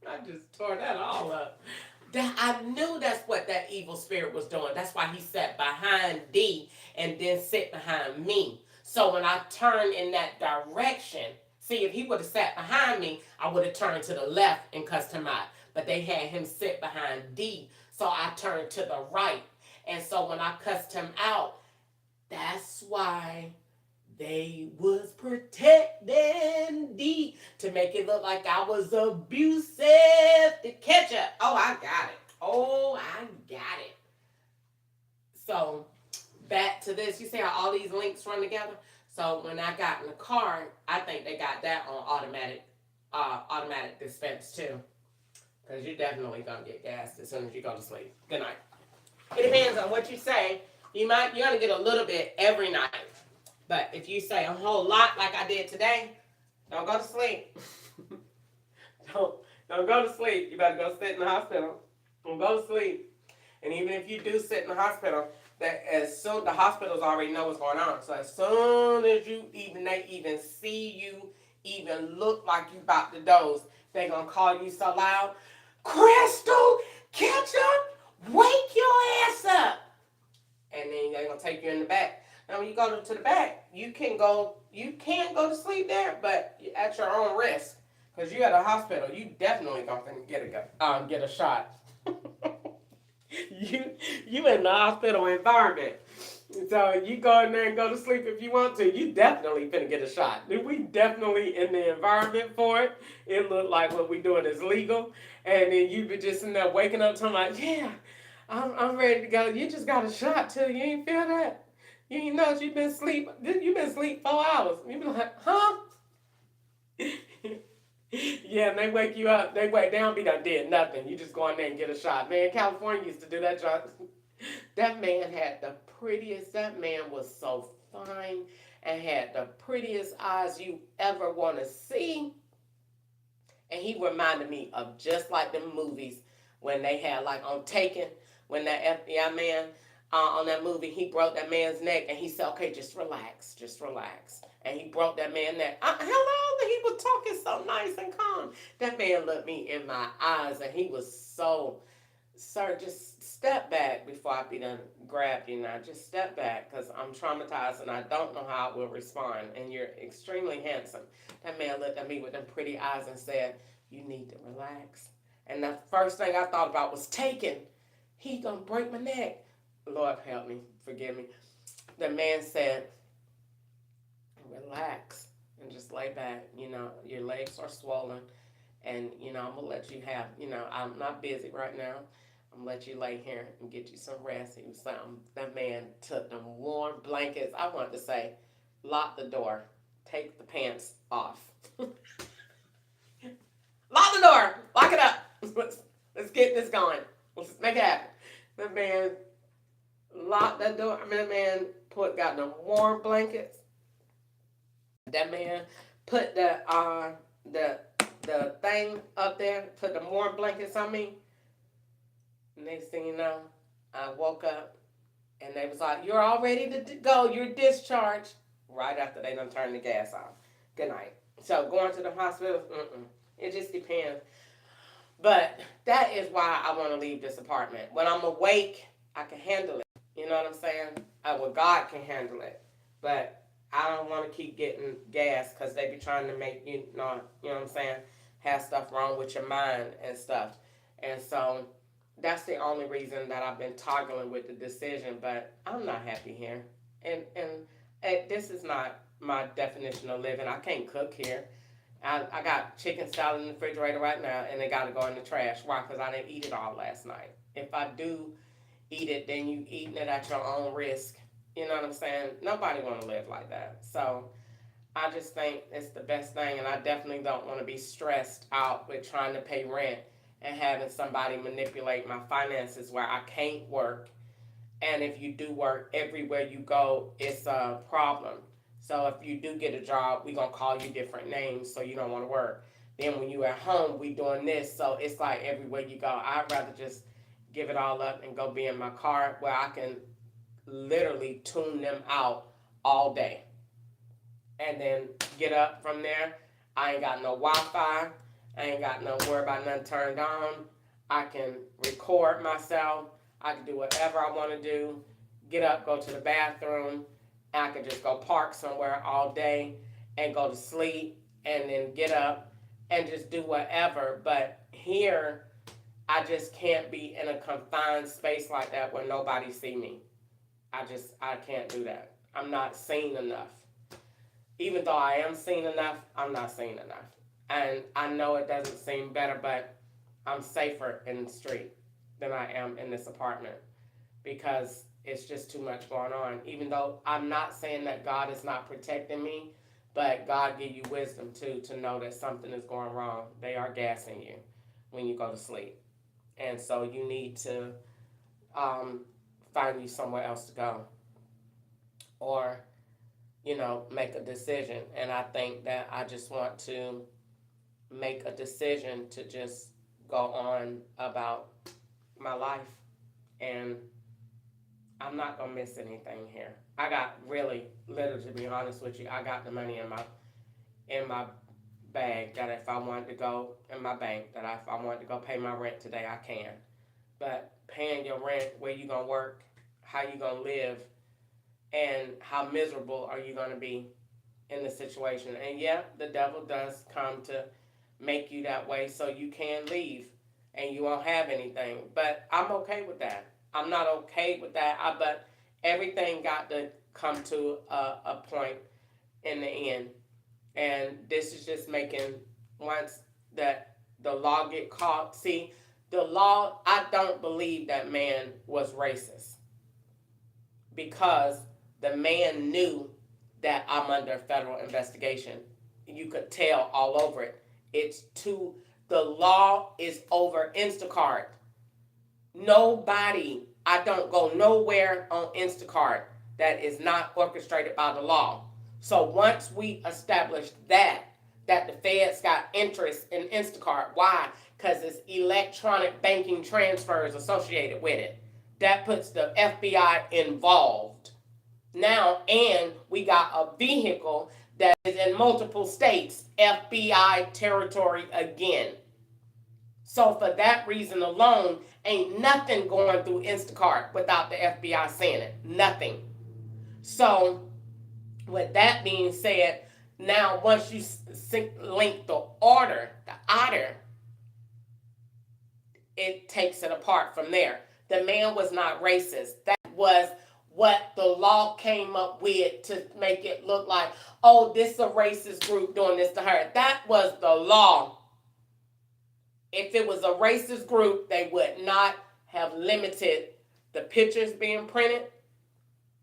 [SPEAKER 1] I just tore that all up. That I knew that's what that evil spirit was doing. That's why he sat behind D and then sit behind me. So when I turned in that direction, see, if he would have sat behind me, I would have turned to the left and cussed him out. But they had him sit behind D, so I turned to the right. And so when I cussed him out, that's why they was protecting D to make it look like I was abusive to catch up. Oh, I got it. So back to this. You see how all these links run together? So when I got in the car, I think they got that on automatic dispense too. Because you're definitely gonna get gassed as soon as you go to sleep. Good night. It depends on what you say. You're gonna get a little bit every night. But if you say a whole lot like I did today, don't go to sleep. don't go to sleep. You better go sit in the hospital. Don't go to sleep. And even if you do sit in the hospital, the hospitals already know what's going on. So as soon as they even see you even look like you about to doze, they gonna call you so loud, Crystal, catch up, wake your ass up. And then they're gonna take you in the back. Now, when you go to the back, you can go to sleep there, but at your own risk. Because you're at a hospital, you definitely gonna get a shot. you in the hospital environment. So you go in there and go to sleep if you want to. You definitely finna get a shot. We definitely in the environment for it. It looked like what we doing is legal. And then you be just in there waking up talking like, yeah, I'm ready to go. You just got a shot too. You ain't feel that? You ain't know you've been asleep 4 hours. You be like, huh? Yeah, and they wake you up. They don't be done did nothing. You just go in there and get a shot. Man, California used to do that, That man had the prettiest, that man was so fine and had the prettiest eyes you ever want to see. And he reminded me of just like the movies when they had like on Taken, when that FBI man on that movie, he broke that man's neck and he said, okay, just relax, just relax. And he broke that man's neck. Hello, he was talking so nice and calm. That man looked me in my eyes and he was so, sir, just step back before I be done grab you now. Just step back because I'm traumatized and I don't know how I will respond. And you're extremely handsome. That man looked at me with them pretty eyes and said, you need to relax. And the first thing I thought about was Taken. He gonna break my neck. Lord help me, forgive me. The man said, relax and just lay back. You know, your legs are swollen and, you know, I'm gonna let you have, you know, I'm not busy right now. I'm gonna let you lay here and get you some rest. He was saying, that man took them warm blankets. I wanted to say, lock the door, take the pants off. Lock the door, lock it up. Let's get this going. Let's make it happen. The man locked the door. I mean, the man got the warm blankets. That man put the thing up there, put the warm blankets on me. Next thing you know, I woke up and they was like, you're all ready to go. You're discharged. Right after they done turned the gas off. Good night. So going to the hospital, it just depends. But that is why I want to leave this apartment. When I'm awake, I can handle it. You know what I'm saying? Well, God can handle it. But I don't want to keep getting gas because they be trying to make you know what I'm saying, have stuff wrong with your mind and stuff. And so that's the only reason that I've been toggling with the decision. But I'm not happy here. And this is not my definition of living. I can't cook here. I got chicken salad in the refrigerator right now, and they got to go in the trash. Why? Because I didn't eat it all last night. If I do eat it, then you eating it at your own risk. You know what I'm saying? Nobody want to live like that. So I just think it's the best thing, and I definitely don't want to be stressed out with trying to pay rent and having somebody manipulate my finances where I can't work. And if you do work, everywhere you go, it's a problem. So if you do get a job, we gonna call you different names, so you don't want to work. Then when you at home, we doing this, so it's like everywhere you go. I'd rather just give it all up and go be in my car where I can literally tune them out all day, and then get up from there. I ain't got no Wi-Fi. I ain't got no worry about nothing turned on. I can record myself. I can do whatever I want to do. Get up, go to the bathroom. I can just go park somewhere all day and go to sleep and then get up and just do whatever. But here, I just can't be in a confined space like that where nobody see me. I can't do that. I'm not seen enough. Even though I am seen enough, I'm not seen enough. And I know it doesn't seem better, but I'm safer in the street than I am in this apartment because it's just too much going on. Even though I'm not saying that God is not protecting me, but God give you wisdom too to know that something is going wrong. They are gassing you when you go to sleep. And so you need to find you somewhere else to go or, make a decision. And I think that I just want to make a decision to just go on about my life. And I'm not gonna miss anything here. I got really, literally, to be honest with you, I got the money in my bag that if I wanted to go in my bank, that if I wanted to go pay my rent today, I can. But paying your rent, where you gonna work, how you gonna live, and how miserable are you gonna be in the situation? And yeah, the devil does come to make you that way so you can leave and you won't have anything. But I'm okay with that. I'm not okay with that. But everything got to come to a point in the end. And this is just making, once that the law get caught. See, the law, I don't believe that man was racist because the man knew that I'm under federal investigation. You could tell all over it. The law is over Instacart. Nobody I don't go nowhere on Instacart that is not orchestrated by the law. So once we established that the feds got interest in Instacart, why? Because it's electronic banking transfers associated with it. That puts the FBI involved. Now, and we got a vehicle that is in multiple states, FBI territory again. So for that reason alone, ain't nothing going through Instacart without the FBI seeing it. Nothing. So with that being said, now once you link the order, it takes it apart from there. The man was not racist. That was what the law came up with to make it look like, oh, this is a racist group doing this to her. That was the law. If it was a racist group, they would not have limited the pictures being printed,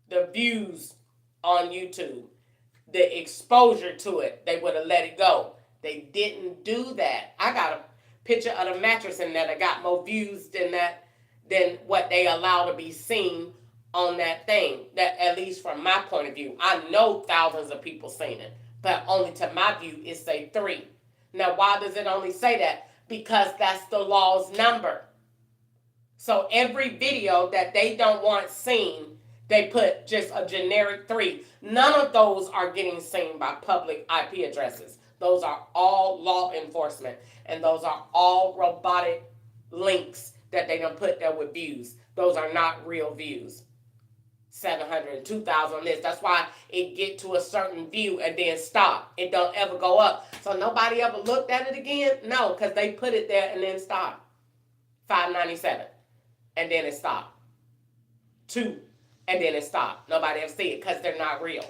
[SPEAKER 1] the views on YouTube, the exposure to it. They would have let it go. They didn't do that. I got a picture of the mattress in there that got more views than what they allow to be seen on that thing. That, at least from my point of view, I know thousands of people seen it, but only to my view it say 3. Now why does it only say that? Because that's the law's number. So every video that they don't want seen, they put just a generic 3. None of those are getting seen by public IP addresses. Those are all law enforcement, and those are all robotic links that they don't put there with views. Those are not real views. 700, 2,000 on this. That's why it get to a certain view and then stop. It don't ever go up. So nobody ever looked at it again? No, because they put it there and then stop. 597. And then it stopped. 2. And then it stopped. Nobody ever see it because they're not real.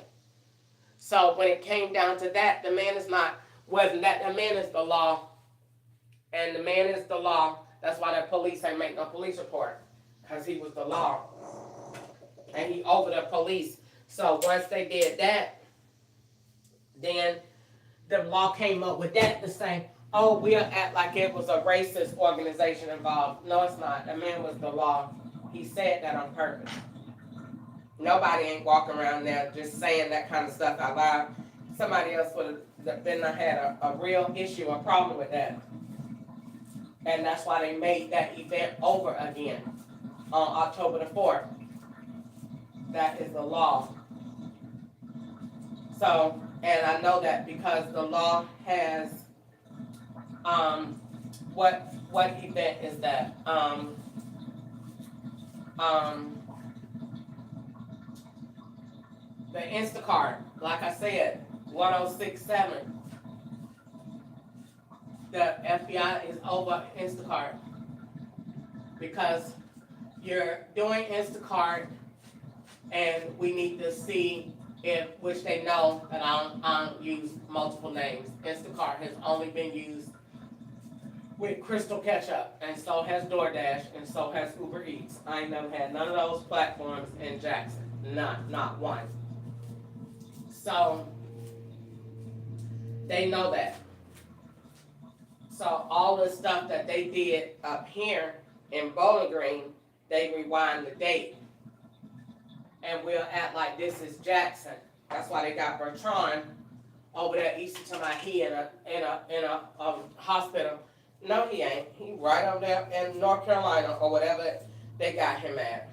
[SPEAKER 1] So when it came down to that, the man is the law. And the man is the law. That's why the police ain't make no police report. Because he was the law. And he over the police. So once they did that, then the law came up with that to say, oh, we'll act like it was a racist organization involved. No, it's not. The man was the law. He said that on purpose. Nobody ain't walking around there just saying that kind of stuff out loud. Somebody else would have been had a real issue, a problem with that. And that's why they made that event over again on October the 4th. That is the law. So, and I know that because the law has, what event is that? The Instacart, like I said, 1067. The FBI is over Instacart because you're doing Instacart. And we need to see which they know that I don't use multiple names. Instacart has only been used with Crystal Ketchup, and so has DoorDash, and so has Uber Eats. I ain't never had none of those platforms in Jackson. Not one. So they know that. So all the stuff that they did up here in Bowling Green, they rewind the date. And we'll act like this is Jackson. That's why they got Bertrand over there east of my he in a hospital. No, he ain't. He right over there in North Carolina or whatever they got him at.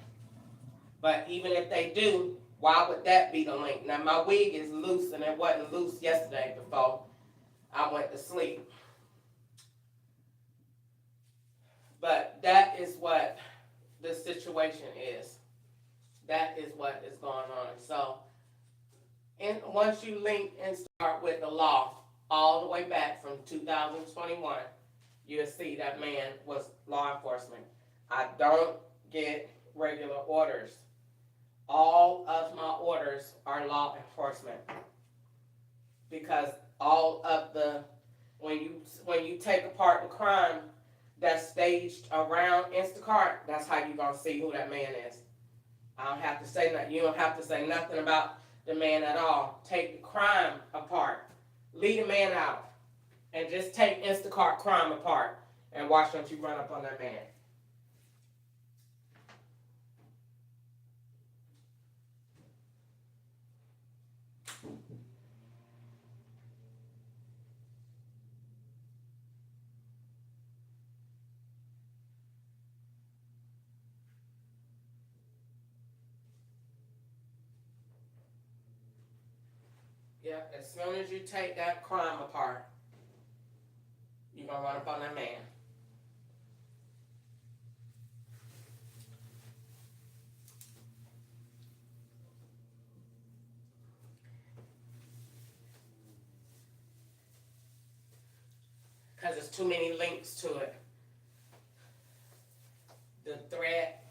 [SPEAKER 1] But even if they do, why would that be the link? Now my wig is loose and it wasn't loose yesterday before I went to sleep. But that is what the situation is. That is what is going on. So, once you link and start with the law all the way back from 2021, you'll see that man was law enforcement. I don't get regular orders. All of my orders are law enforcement. Because all of when you take apart the crime that's staged around Instacart, that's how you're going to see who that man is. I don't have to say nothing. You don't have to say nothing about the man at all. Take the crime apart. Leave the man out. And just take Instacart crime apart. And watch don't you run up on that man. Yep, as soon as you take that crime apart, you're gonna run up on that man. Because there's too many links to it. The threat,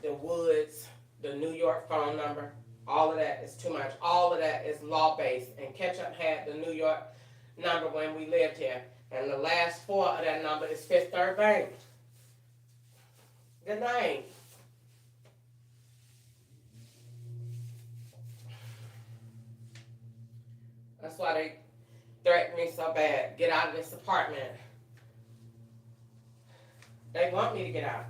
[SPEAKER 1] the woods, the New York phone number, all of that is too much. All of that is law-based. And Ketchup had the New York number when we lived here. And the last four of that number is Fifth Third Bank. Good night. That's why they threatened me so bad. Get out of this apartment. They want me to get out.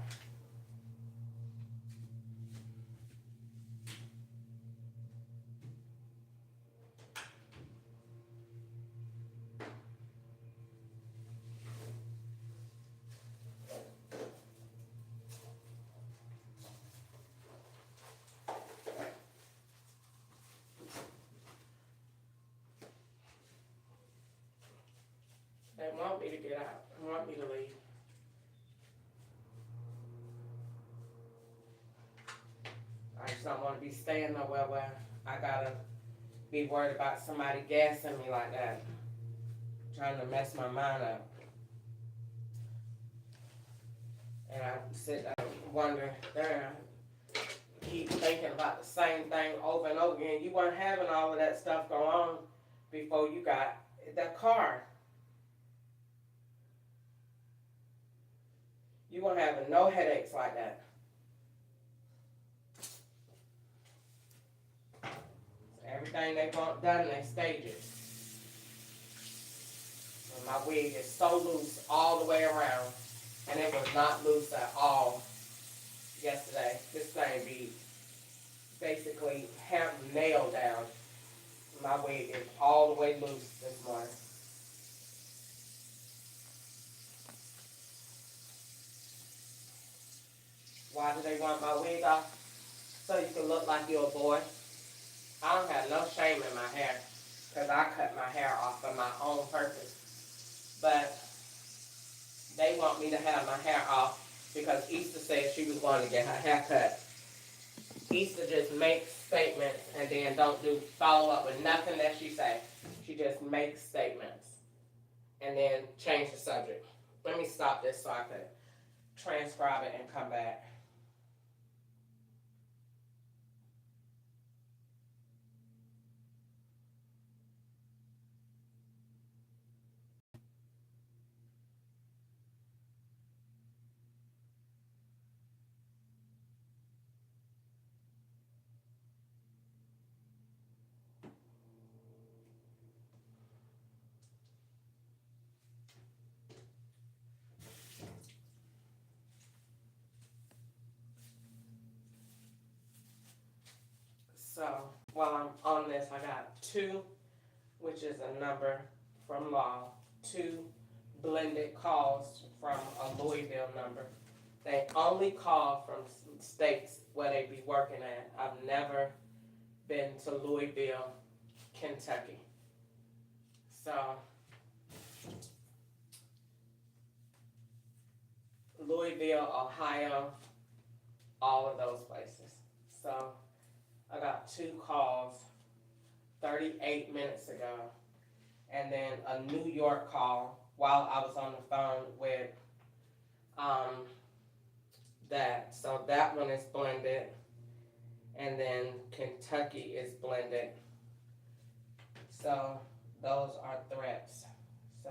[SPEAKER 1] They want me to get out. They want me to leave. I just don't want to be staying nowhere where I gotta be worried about somebody gassing me like that. Trying to mess my mind up. And I sit there and wonder, damn, keep thinking about the same thing over and over again. You weren't having all of that stuff go on before you got that car. You weren't having no headaches like that. Everything they want done, they stage it. And my wig is so loose all the way around, and it was not loose at all yesterday. This thing be basically nailed down. My wig is all the way loose this morning. Why do they want my wig off? So you can look like you're a boy. I don't have no shame in my hair, because I cut my hair off for my own purpose. But they want me to have my hair off because Easter said she was going to get her hair cut. Easter just makes statements and then don't follow up with nothing that she say. She just makes statements and then change the subject. Let me stop this so I can transcribe it and come back. So while I'm on this, I got 2, which is a number from law, 2 blended calls from a Louisville number. They only call from states where they be working at. I've never been to Louisville, Kentucky. So Louisville, Ohio, all of those places. So I got 2 calls 38 minutes ago, and then a New York call while I was on the phone with that. So that one is blended, and then Kentucky is blended. So those are threats. So